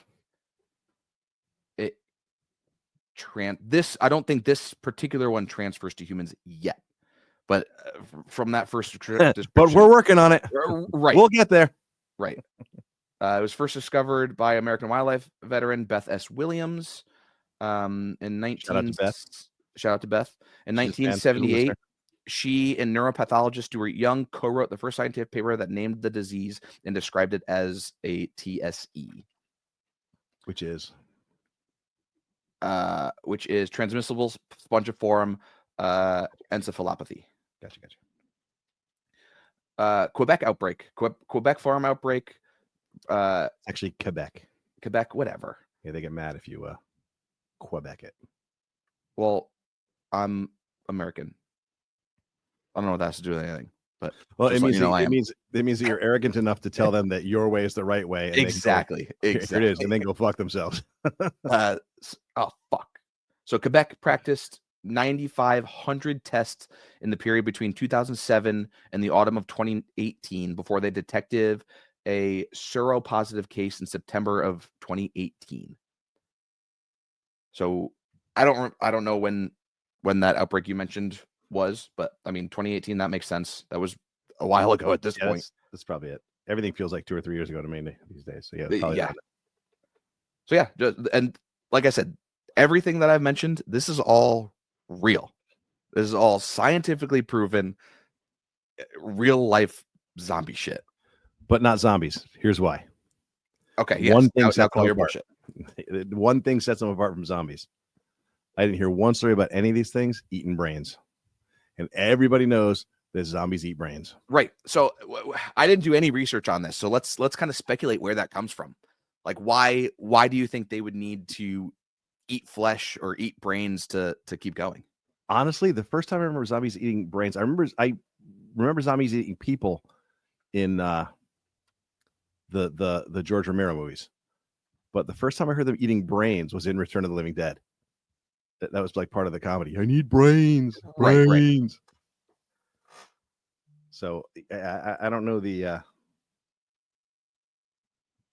D: I don't think this particular one transfers to humans yet. But from that first
C: but we're working on it.
D: Right.
C: We'll get there.
D: Right. It was first discovered by American wildlife veteran Beth S. Williams in 19. Shout out to Beth. In 1978, she and neuropathologist Stuart Young co-wrote the first scientific paper that named the disease and described it as a TSE,
C: which is
D: transmissible spongiform encephalopathy.
C: Gotcha.
D: Quebec outbreak. Quebec farm outbreak.
C: Actually, Quebec,
D: whatever.
C: Yeah, they get mad if you Quebec it.
D: Well, I'm American. I don't know what that has to do with anything. But
C: Well,
D: just letting you know I am.
C: it means that you're arrogant enough to tell them that your way is the right way. And
D: Exactly.
C: Here it is, and then go fuck themselves.
D: Oh fuck. So Quebec practiced 9,500 tests in the period between 2007 and the autumn of 2018 before they detected a seropositive case in September of 2018. So I don't know when that outbreak you mentioned was, but I mean 2018, that makes sense. That was a while ago at this point.
C: That's probably it. Everything feels like 2 or 3 years ago to me these days. So yeah, probably
D: yeah. So yeah, and like I said, everything that I've mentioned, this is all real. This is all scientifically proven, real life zombie shit.
C: But not zombies. Here's why.
D: Okay, yes.
C: One thing
D: now call your bullshit.
C: One thing sets them apart from zombies. I didn't hear one story about any of these things eating brains, and everybody knows that zombies eat brains.
D: Right. So I didn't do any research on this. So let's kind of speculate where that comes from. Like, why do you think they would need to eat flesh or eat brains to keep going?
C: Honestly, the first time I remember zombies eating brains, I remember zombies eating people in the George Romero movies. But the first time I heard them eating brains was in Return of the Living Dead. That was like part of the comedy. I need brains.
D: Right.
C: So I don't know the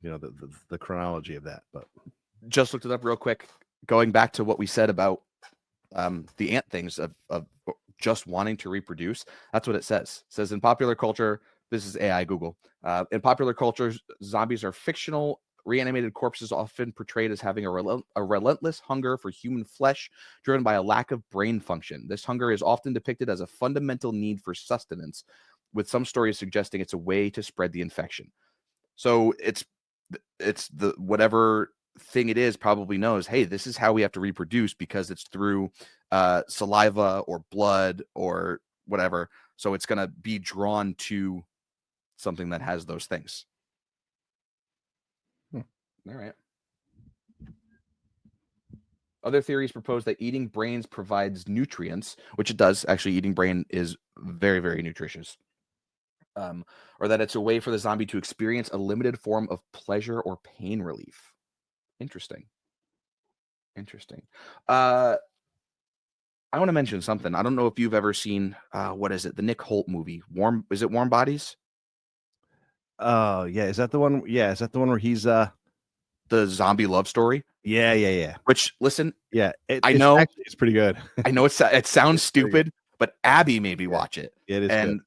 C: the chronology of that, but
D: just looked it up real quick. Going back to what we said about the ant things of just wanting to reproduce. That's what it says. It says in popular culture, this is AI Google. In popular culture, zombies are fictional. Reanimated corpses often portrayed as having a relentless hunger for human flesh driven by a lack of brain function. This hunger is often depicted as a fundamental need for sustenance, with some stories suggesting it's a way to spread the infection. So it's the whatever thing it is probably knows, hey, this is how we have to reproduce because it's through saliva or blood or whatever. So it's going to be drawn to something that has those things. All right. Other theories propose that eating brains provides nutrients, which it does. Actually, eating brain is very, very nutritious. Or that it's a way for the zombie to experience a limited form of pleasure or pain relief. Interesting. I want to mention something. I don't know if you've ever seen what is it? The Nick Holt movie. Is it Warm Bodies?
C: Oh yeah, is that the one? Yeah, is that the one where he's
D: the zombie love story?
C: Yeah.
D: Which, listen,
C: yeah,
D: I know
C: it's pretty good.
D: I know it sounds stupid, but Abby made me watch it.
C: It is,
D: and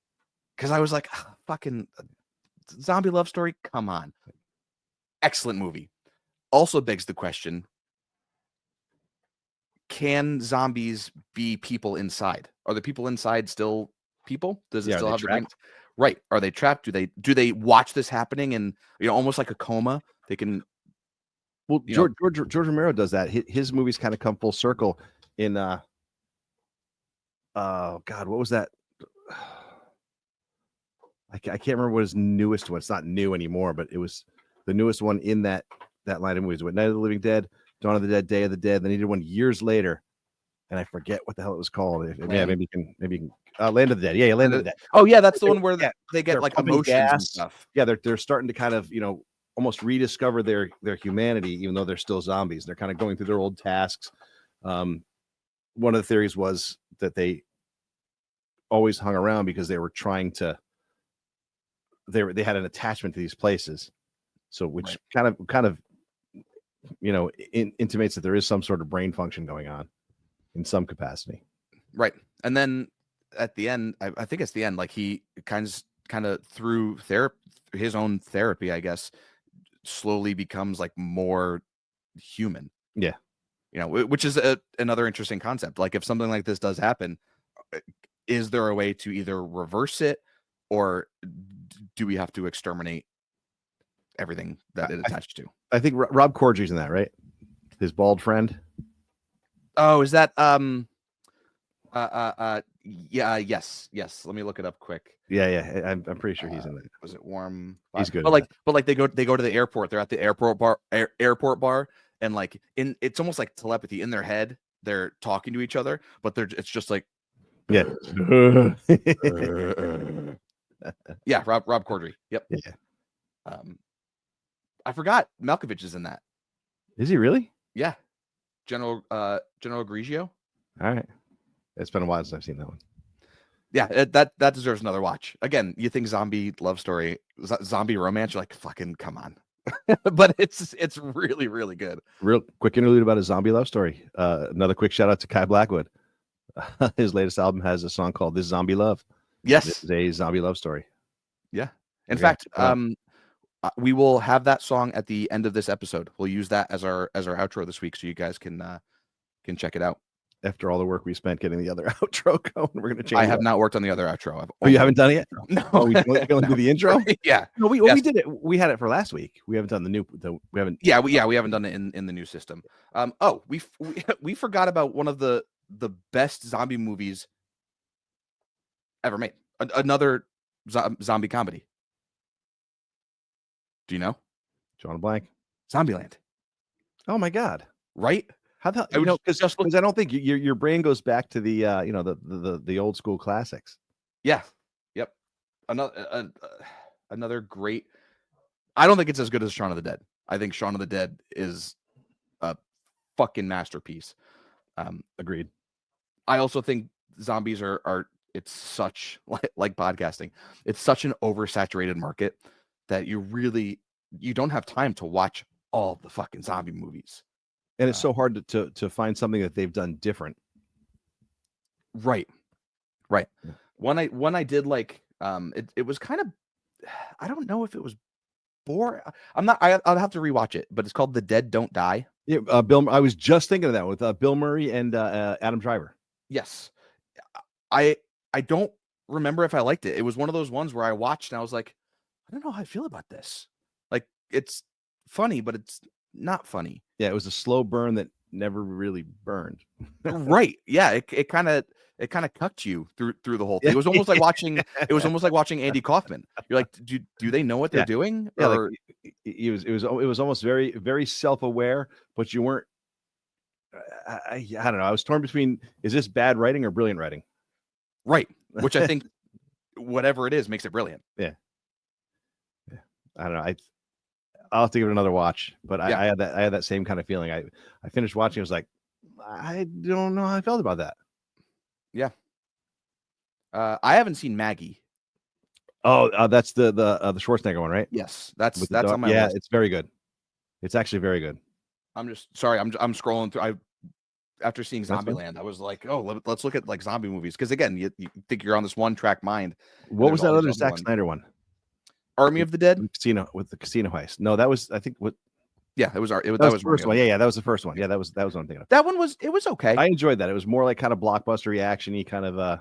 D: because I was like, fucking zombie love story. Come on, excellent movie. Also begs the question: can zombies be people inside? Are the people inside still people? Does it still have the brain? Right? Are they trapped? Do they watch this happening and almost like a coma? They can.
C: Well, George Romero does that. His movies kind of come full circle in oh God, what was that? I can't remember what his newest one. It's not new anymore, but it was the newest one in that line of movies. What, Night of the Living Dead, Dawn of the Dead, Day of the Dead. Then he did one years later, and I forget what the hell it was called. Yeah, maybe you can Land of the Dead. Yeah, Land of the Dead.
D: Oh yeah, that's the one where they get like emotions
C: gas
D: and stuff.
C: Yeah, they're starting to kind of almost rediscover their humanity, even though they're still zombies. They're kind of going through their old tasks. One of the theories was that they always hung around because they were trying to. They had an attachment to these places, so which kind of intimates that there is some sort of brain function going on in some capacity.
D: Right, and then at the end, I think it's the end. Like he kind of through his own therapy, I guess, slowly becomes like more human.
C: Yeah.
D: Which is another interesting concept. Like if something like this does happen, is there a way to either reverse it or do we have to exterminate everything that it attached to?
C: I think Rob Corddry's in that, right? His bald friend.
D: Oh, is that yeah, yes. Let me look it up quick.
C: Yeah. I'm pretty sure he's in that.
D: Was it Warm?
C: He's good.
D: But like they go to the airport. They're at the airport bar, and like it's almost like telepathy in their head. They're talking to each other, but it's just like
C: yeah.
D: Yeah, Rob Corddry. Yep.
C: Yeah.
D: I forgot Malkovich is in that.
C: Is he really?
D: Yeah. General Grigio.
C: All right. It's been a while since I've seen that one.
D: Yeah, that deserves another watch. Again, you think zombie love story, zombie romance, you're like, fucking come on. But it's really, really good.
C: Real quick interlude about a zombie love story. Another quick shout out to Kai Blackwood. His latest album has a song called "This Zombie Love."
D: Yes,
C: This is a zombie love story.
D: Yeah. In fact, we will have that song at the end of this episode. We'll use that as our outro this week, so you guys can check it out.
C: After all the work we spent getting the other outro going, we're going to change.
D: I have not worked on the other outro.
C: Oh, you haven't done it yet?
D: No.
C: Oh, we going to do the intro?
D: Yeah.
C: No, we did it. We had it for last week. We haven't done we haven't.
D: Yeah, we haven't done it in the new system. We forgot about one of the best zombie movies ever made. Another zombie comedy. Do you know?
C: John Blank.
D: Zombieland.
C: Oh my God!
D: Right?
C: How the hell? Because I don't think your brain goes back to the the old school classics.
D: Yeah. Yep. Another great. I don't think it's as good as Shaun of the Dead. I think Shaun of the Dead is a fucking masterpiece.
C: Agreed.
D: I also think zombies are it's such like podcasting. It's such an oversaturated market that you don't have time to watch all the fucking zombie movies.
C: And it's so hard to find something that they've done different.
D: Right. Yeah. When I did like it was kind of, I don't know if it was boring. I'll have to rewatch it, but it's called The Dead Don't Die.
C: Yeah, Bill. I was just thinking of that with Bill Murray and Adam Driver.
D: Yes. I don't remember if I liked it. It was one of those ones where I watched and I was like, I don't know how I feel about this. Like, it's funny, but it's not funny.
C: Yeah, it was a slow burn that never really burned.
D: Right. Yeah. It kind of cucked you through the whole thing. It was almost like watching Andy Kaufman. You're like, do they know what they're doing?
C: Yeah,
D: or...
C: like, it was almost very, very self-aware, but you weren't. I don't know. I was torn between, is this bad writing or brilliant writing?
D: Right. Which I think whatever it is makes it brilliant.
C: Yeah. I don't know. I'll have to give it another watch, but I had that same kind of feeling. I finished watching. I was like, I don't know how I felt about that.
D: Yeah. I haven't seen Maggie.
C: Oh, that's the Schwarzenegger one, right?
D: Yes, that's on my list.
C: It's very good. It's actually very good.
D: I'm just sorry. I'm scrolling through. After seeing Zombieland, I was like, oh, let's look at like zombie movies, because again, you think you're on this one track mind.
C: What was that other Zack Snyder one?
D: Army of the Dead?
C: Casino heist. No, that was, I think, what.
D: Yeah, that was
C: the first one. Yeah, that was the first one. Yeah, that was what I'm thinking of.
D: That one was okay.
C: I enjoyed that. It was more like kind of blockbuster reaction-y kind of.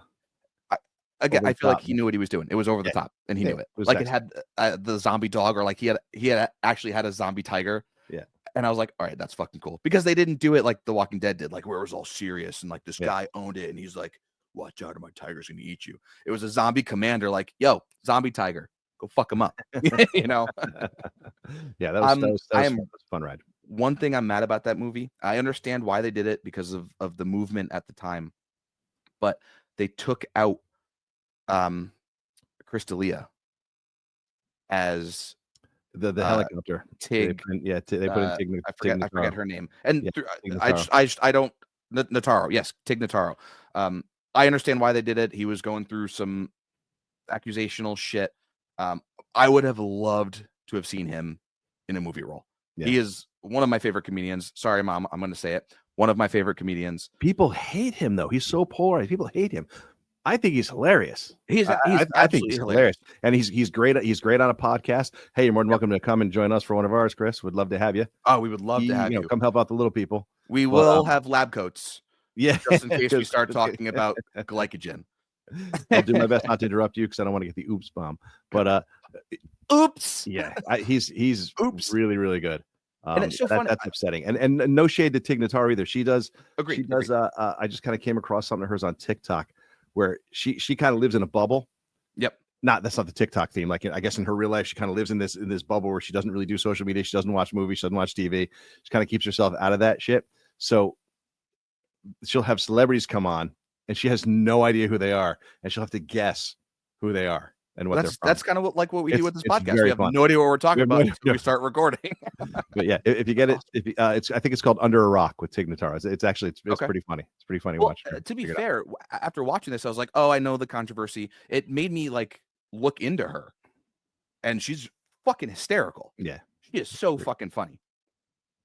D: Again, I feel like he knew what he was doing. It was over the top, and he knew it. Like sexy. It had the zombie dog, or like he had actually had a zombie tiger.
C: Yeah,
D: and I was like, all right, that's fucking cool, because they didn't do it like The Walking Dead did, like where it was all serious and like this guy owned it, and he's like, watch out, or my tiger's gonna eat you. It was a zombie commander, like, yo, zombie tiger, go fuck him up. You know.
C: Yeah, that was a fun ride.
D: One thing I'm mad about that movie, I understand why they did it because of the movement at the time, but they took out Crystalia as
C: the helicopter.
D: Tig.
C: They put in Tig.
D: I forget her name. And I don't. Notaro. Yes, Tig Notaro. I understand why they did it. He was going through some accusational shit. I would have loved to have seen him in a movie role. Yeah. He is one of my favorite comedians. Sorry, Mom, I'm going to say it. One of my favorite comedians.
C: People hate him though. He's so polarized. People hate him. I think he's hilarious.
D: I think he's hilarious,
C: and he's great. He's great on a podcast. Hey, you're more than welcome to come and join us for one of ours, Chris. We'd love to have you.
D: Oh, we would love to have you.
C: Come help out the little people.
D: We will have lab coats.
C: Yeah,
D: just in case we start talking about glycogen.
C: I'll do my best not to interrupt you because I don't want to get the oops bomb. But
D: oops.
C: Yeah, he's oops. Really, really good.
D: And it's so funny.
C: That's upsetting. And no shade to Tig Notaro either. She does.
D: Agreed.
C: She does. I just kind of came across something of hers on TikTok where she kind of lives in a bubble.
D: Yep.
C: That's not the TikTok theme. Like, I guess in her real life, she kind of lives in this bubble where she doesn't really do social media. She doesn't watch movies. She doesn't watch TV. She kind of keeps herself out of that shit. So she'll have celebrities come on and she has no idea who they are. And she'll have to guess who they are. and what
D: that's kind of what we do with this podcast. We
C: very
D: have
C: fun.
D: no idea what we're talking
C: We have no
D: about
C: idea.
D: until we start recording.
C: But yeah, if you get it, I think it's called Under a Rock with Tig Notaro. It's actually
D: Okay.
C: pretty funny. It's pretty funny.
D: Well,
C: Watch.
D: to be fair, after watching this, I was like, oh, I know the controversy. It made me like look into her, and she's fucking hysterical.
C: Yeah,
D: she is so fucking funny.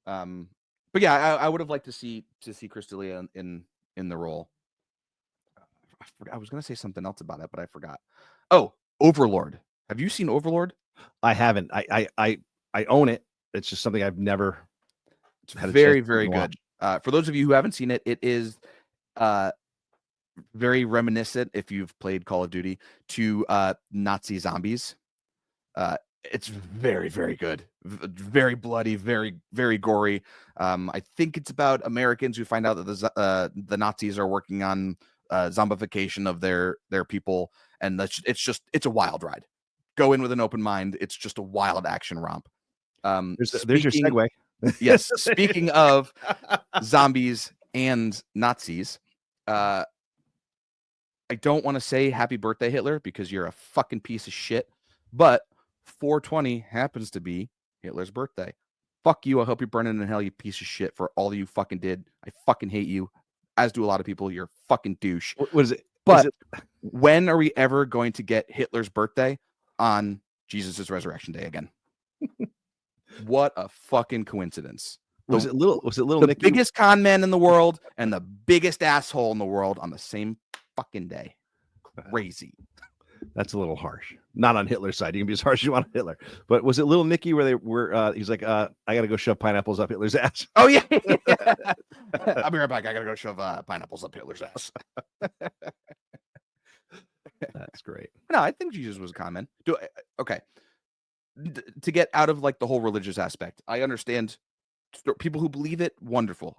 D: But yeah, I would have liked to see Chris D'Elia in the role. I was gonna say something else about it, but I forgot. Oh, Overlord. Have you seen Overlord?
C: I haven't. I own it. It's just something I've never.
D: It's very, very good. For those of you who haven't seen it, it is very reminiscent, if you've played Call of Duty, to Nazi zombies. It's very, very good. Very bloody, very, very gory. I think it's about Americans who find out that the Nazis are working on zombification of their people, and it's a wild ride. Go in with an open mind. It's just a wild action romp.
C: There's your segue.
D: Yes. Speaking of zombies and Nazis, I don't want to say happy birthday, Hitler, because you're a fucking piece of shit. But 420 happens to be Hitler's birthday. Fuck you. I hope you're burning in hell, you piece of shit, for all you fucking did. I fucking hate you, as do a lot of people. You're a fucking douche.
C: What is it?
D: But when are we ever going to get Hitler's birthday on Jesus' resurrection day again? What a fucking coincidence.
C: Was it little
D: the
C: Nicky?
D: biggest con man in the world and the biggest asshole in the world on the same fucking day. Crazy.
C: That's a little harsh. Not on Hitler's side. You can be as harsh as you want on Hitler. But was it little Nicky where they were? He's like, I got to go shove pineapples up Hitler's ass.
D: Oh yeah. I'll be right back. I got to go shove pineapples up Hitler's ass.
C: That's great.
D: No, I think Jesus was a con man. Okay. To get out of like the whole religious aspect, I understand people who believe it. Wonderful.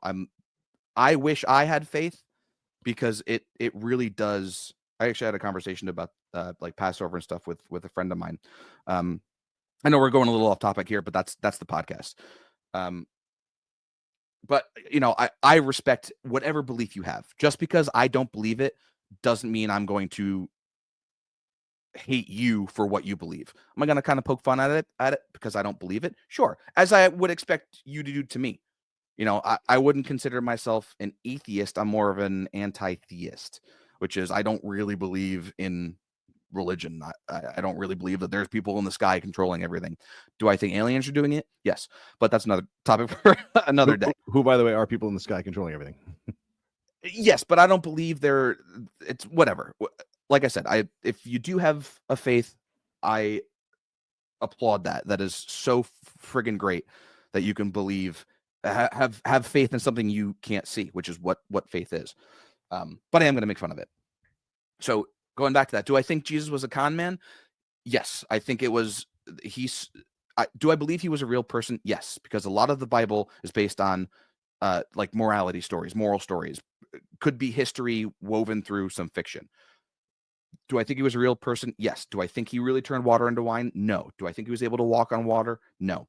D: I wish I had faith, because it really does. I actually had a conversation about like Passover and stuff with a friend of mine. I know we're going a little off topic here, but that's the podcast. But I respect whatever belief you have. Just because I don't believe it doesn't mean I'm going to hate you for what you believe. Am I going to kind of poke fun at it because I don't believe it? Sure. As I would expect you to do to me. I wouldn't consider myself an atheist. I'm more of an anti-theist, which is I don't really believe in religion. I don't really believe that there's people in the sky controlling everything. Do I think aliens are doing it? Yes. But that's another topic for another day.
C: Who, by the way, are people in the sky controlling everything?
D: Yes, but I don't believe it's whatever. Like I said, if you do have a faith, I applaud that. That is so friggin' great that you can believe, have faith in something you can't see, which is what faith is. But I am going to make fun of it. So going back to that, do I think Jesus was a con man? Yes, I think it was. Do I believe he was a real person? Yes, because a lot of the Bible is based on like morality stories, moral stories. Could be history woven through some fiction. Do I think he was a real person? Yes. Do I think he really turned water into wine? No. Do I think he was able to walk on water? No.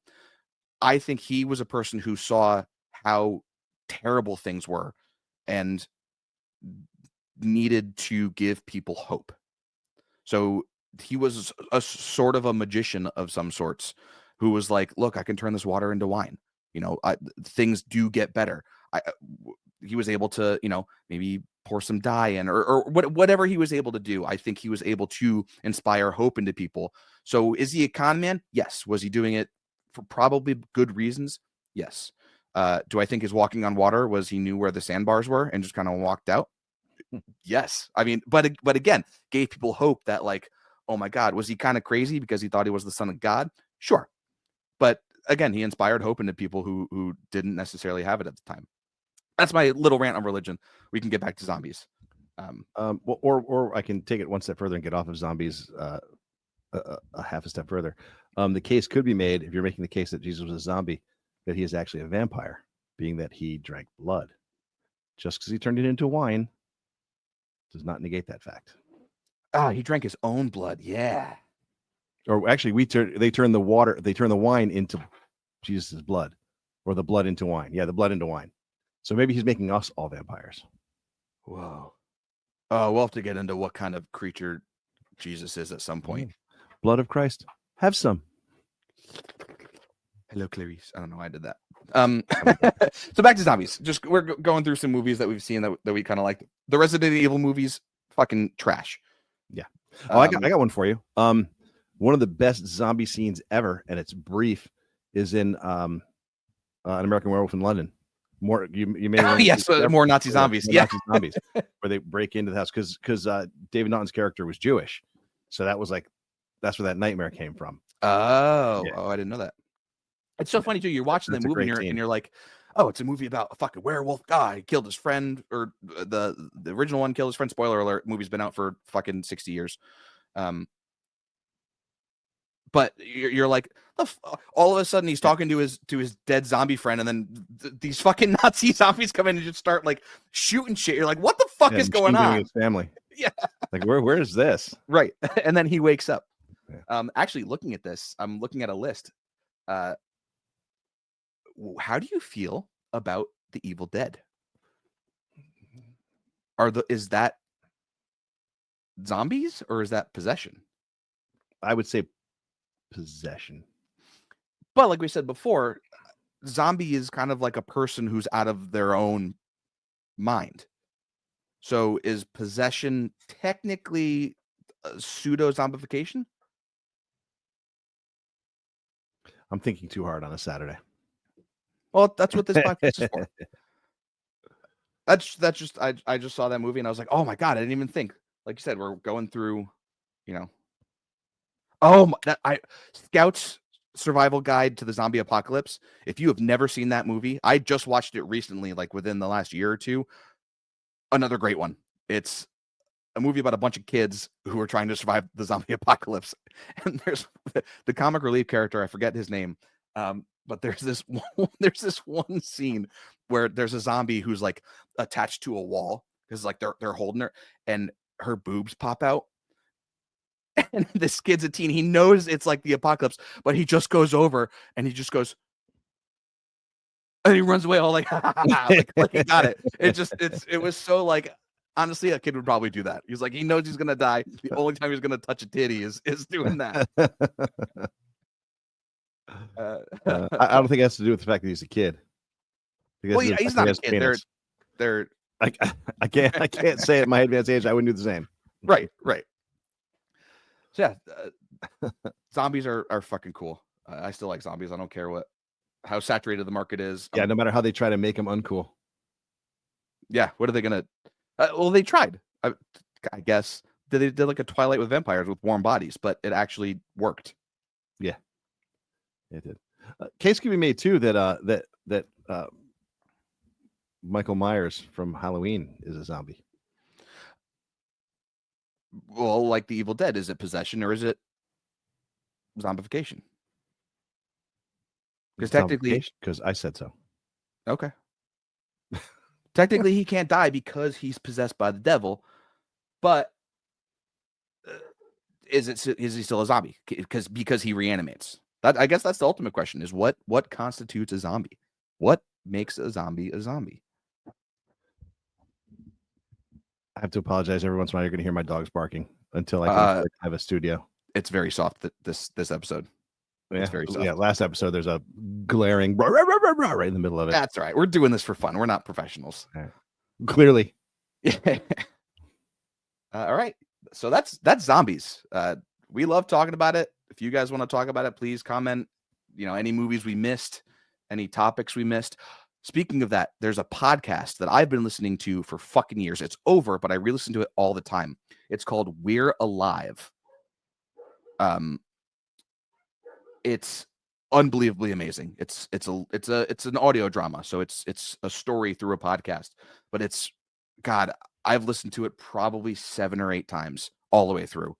D: I think he was a person who saw how terrible things were and needed to give people hope. So he was a sort of a magician of some sorts who was like, look, I can turn this water into wine. Things do get better. He was able to, maybe pour some dye in or whatever he was able to do. I think he was able to inspire hope into people. So is he a con man? Yes. Was he doing it for probably good reasons? Yes. Do I think his walking on water was he knew where the sandbars were and just kind of walked out? Yes. I mean, but again, gave people hope that like, oh my God, was he kind of crazy because he thought he was the son of God? Sure. But again, he inspired hope into people who didn't necessarily have it at the time. That's my little rant on religion. We can get back to zombies.
C: Or I can take it one step further and get off of zombies a half a step further. The case could be made, if you're making the case that Jesus was a zombie, that he is actually a vampire, being that he drank blood. Just because he turned it into wine does not negate that fact.
D: He drank his own blood. Yeah.
C: Or actually, they turn the wine into Jesus' blood, or the blood into wine. Yeah, the blood into wine. So maybe he's making us all vampires.
D: Whoa. Oh, we'll have to get into what kind of creature Jesus is at some point.
C: Blood of Christ. Have some.
D: Hello, Clarice. I don't know why I did that. So back to zombies. Just we're going through some movies that we've seen that we kind of like. The Resident Evil movies, fucking trash.
C: Yeah. Oh, I got one for you. One of the best zombie scenes ever, and it's brief, is in An American Werewolf in London. More you may
D: yes, more Nazi zombies.
C: More Nazi zombies, where they break into the house because David Naughton's character was Jewish, so that's where that nightmare came from.
D: Oh, I didn't know that. It's so funny too. You're watching the movie and you're like, oh, it's a movie about a fucking werewolf guy killed his friend, or the original one killed his friend. Spoiler alert: movie's been out for fucking 60 years. But you're like, all of a sudden he's talking to his dead zombie friend, and then these fucking Nazi zombies come in and just start like shooting shit. You're like, what the fuck is going on?
C: His family.
D: Yeah.
C: Like where is this?
D: Right. And then he wakes up.
C: Yeah.
D: Actually, looking at this, I'm looking at a list. How do you feel about the Evil Dead? Is that zombies or is that possession?
C: I would say possession.
D: But like we said before, zombie is kind of like a person who's out of their own mind. So is possession technically a pseudo zombification?
C: I'm thinking too hard on a Saturday.
D: Well, that's what this podcast is for. That's just I just saw that movie and I was like, oh my god, I didn't even think. Like you said, we're going through, Scout's Survival Guide to the Zombie Apocalypse. If you have never seen that movie, I just watched it recently, like within the last year or two. Another great one. It's a movie about a bunch of kids who are trying to survive the zombie apocalypse. And there's the comic relief character, I forget his name. But there's this one scene where there's a zombie who's like attached to a wall because like they're holding her and her boobs pop out. And this kid's a teen. He knows it's like the apocalypse, but he just goes over and he just goes, and he runs away all like, like he got it. It was so like, honestly, a kid would probably do that. He's like, he knows he's gonna die. The only time he's gonna touch a titty is doing that.
C: I don't think it has to do with the fact that he's a kid.
D: Well, yeah, he's not a kid. They're
C: I can't say at my advanced age I wouldn't do the same.
D: Right. So yeah, zombies are fucking cool. I still like zombies. I don't care how saturated the market is.
C: Yeah, no matter how they try to make them uncool.
D: Yeah, what are they gonna? Well, they tried. I guess they did like a Twilight with vampires with warm bodies, but it actually worked.
C: Yeah, it did. Case can be made too that Michael Myers from Halloween is a zombie.
D: Well, like the Evil Dead, is it possession or is it zombification? Because technically,
C: because I said so.
D: Okay. Technically, he can't die because he's possessed by the devil, but is he still a zombie? Because he reanimates. I guess that's the ultimate question: is what constitutes a zombie? What makes a zombie a zombie?
C: I have to apologize. Every once in a while, you're going to hear my dogs barking until I can have a studio.
D: It's very soft. This episode.
C: Yeah,
D: it's very soft.
C: Yeah. Last episode, there's a glaring right in the middle of it.
D: That's all right. We're doing this for fun. We're not professionals.
C: Right. Clearly.
D: All right. So that's zombies. We love talking about it. If you guys want to talk about it, please comment. Any movies we missed, any topics we missed. Speaking of that, there's a podcast that I've been listening to for fucking years. It's over, but I re-listen to it all the time. It's called We're Alive. It's unbelievably amazing. It's an audio drama, so it's a story through a podcast. But I've listened to it probably 7 or 8 times all the way through.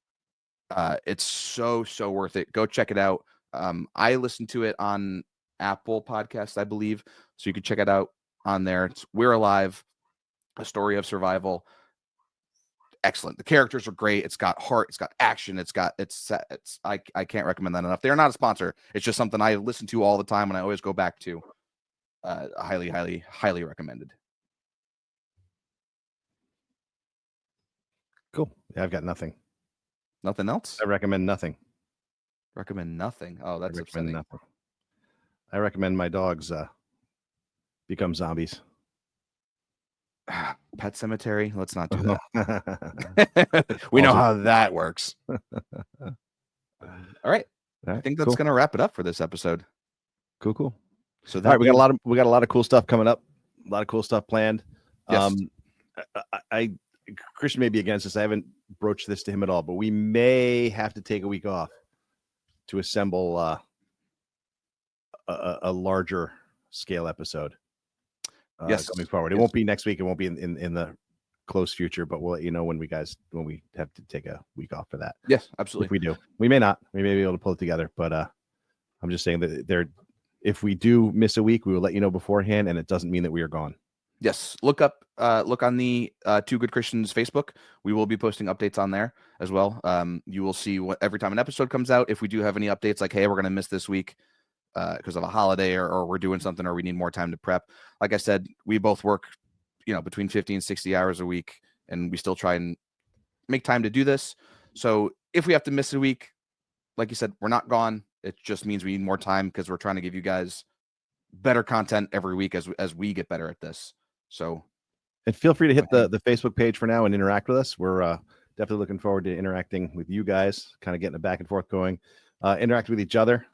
D: It's so worth it. Go check it out. I listened to it on Apple Podcasts, I believe, so you can check it out on there. It's We're Alive, a story of survival. Excellent. The characters are great. It's got heart. It's got action. I can't recommend that enough. They're not a sponsor. It's just something I listen to all the time and I always go back to. Highly recommended.
C: Cool. Yeah, I've got nothing.
D: Nothing else?
C: I recommend nothing.
D: Recommend nothing. Oh, that's
C: I
D: upsetting.
C: recommend nothing. I recommend my dogs become zombies.
D: Pet Cemetery. Let's not do that. We know how that works. All right. I think that's going to wrap it up for this episode.
C: Cool.
D: So
C: all right, we got a lot of cool stuff coming up. A lot of cool stuff planned.
D: Yes.
C: Christian may be against this. I haven't broached this to him at all, but we may have to take a week off to assemble a larger scale episode.
D: Yes,
C: going forward. It won't be next week. It won't be in the close future, but we'll let you know when we have to take a week off for that.
D: Yes, absolutely.
C: If we do, we may not. We may be able to pull it together, but I'm just saying that if we do miss a week, we will let you know beforehand, and it doesn't mean that we are gone.
D: Yes, look on the Two Good Christians Facebook. We will be posting updates on there as well. You will see every time an episode comes out. If we do have any updates, like, hey, we're going to miss this week because of a holiday, or we're doing something, or we need more time to prep. Like I said, we both work, between 50 and 60 hours a week, and we still try and make time to do this. So if we have to miss a week, like you said, we're not gone. It just means we need more time because we're trying to give you guys better content every week as we get better at this. So,
C: and feel free to hit the Facebook page for now and interact with us. We're definitely looking forward to interacting with you guys, kind of getting a back and forth going, interact with each other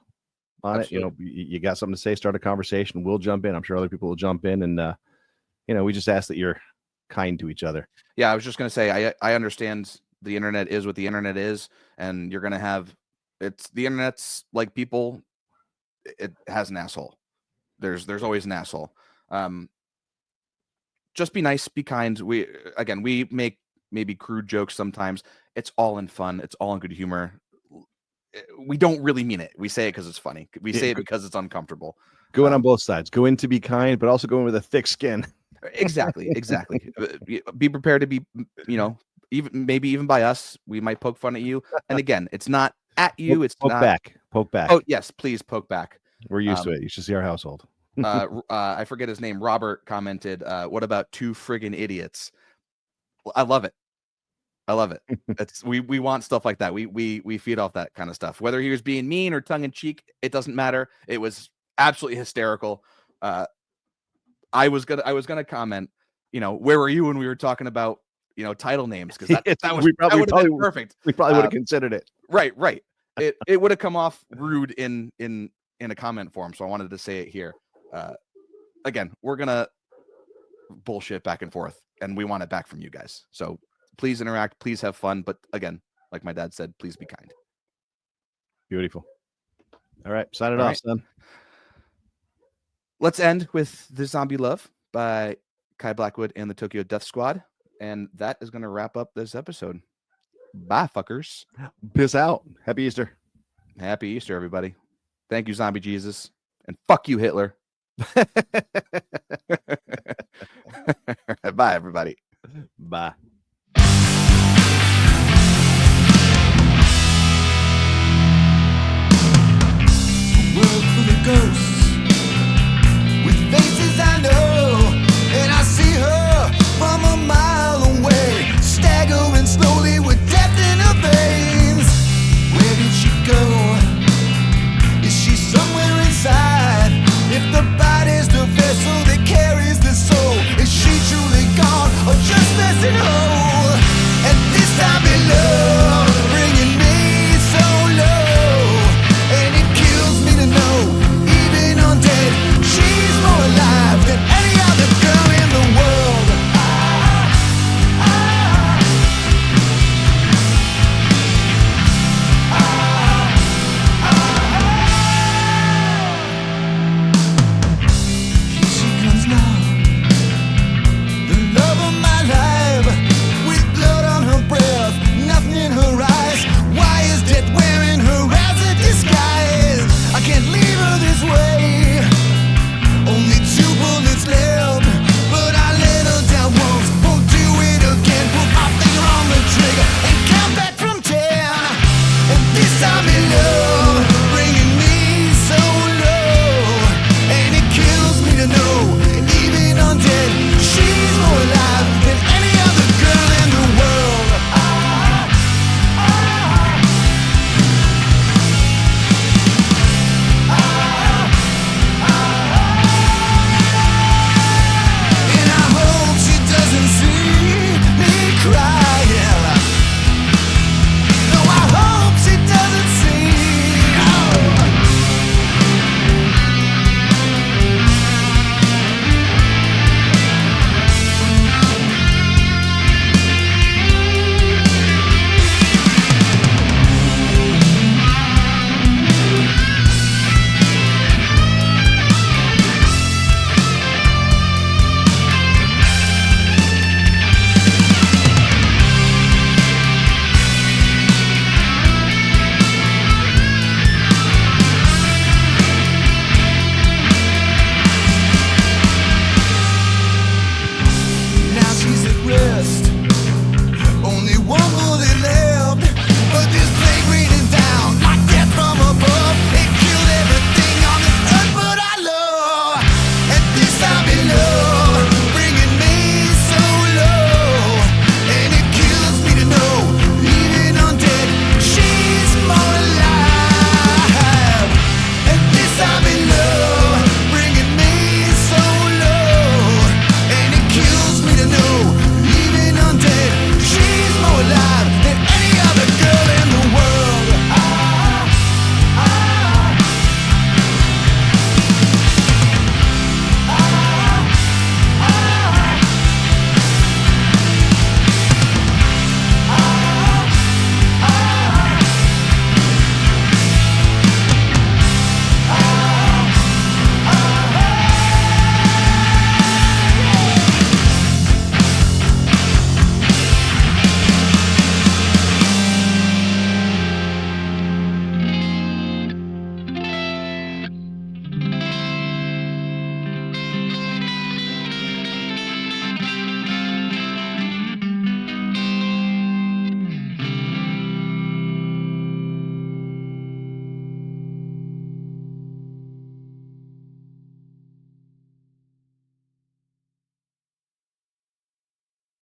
C: on Absolutely. It. You got something to say, start a conversation. We'll jump in. I'm sure other people will jump in, and we just ask that you're kind to each other.
D: Yeah, I was just going to say, I understand the internet is what the internet is, and you're going to have the internet's like people. It has an asshole. There's always an asshole. Just be nice, be kind. We make maybe crude jokes sometimes. It's all in fun. It's all in good humor. We don't really mean it. We say it because it's funny. We say it because it's uncomfortable.
C: Go in on both sides. Go in to be kind, but also go in with a thick skin.
D: Exactly. Be prepared to be, even by us, we might poke fun at you. And again, it's not at you. It's
C: poke
D: not
C: back. Poke back.
D: Oh yes, please poke back.
C: We're used to it. You should see our household.
D: I forget his name. Robert commented, "What about two friggin' idiots?" I love it. It's we want stuff like that. We feed off that kind of stuff. Whether he was being mean or tongue in cheek, it doesn't matter. It was absolutely hysterical. I was gonna comment. Where were you when we were talking about title names? Because that would have been perfect.
C: We probably would have considered it.
D: Right. It would have come off rude in a comment form. So I wanted to say it here. Again, we're gonna bullshit back and forth, and we want it back from you guys. So please interact, please have fun, but again, like my dad said, please be kind.
C: Beautiful. All right, sign it off, son.
D: Let's end with The Zombie Love by Kai Blackwood and the Tokyo Death Squad, and that is going to wrap up this episode. Bye, fuckers.
C: Peace out. Happy Easter.
D: Happy Easter, everybody. Thank you, Zombie Jesus, and fuck you, Hitler. Bye, everybody.
C: Bye.
B: World full of ghosts with faces I know.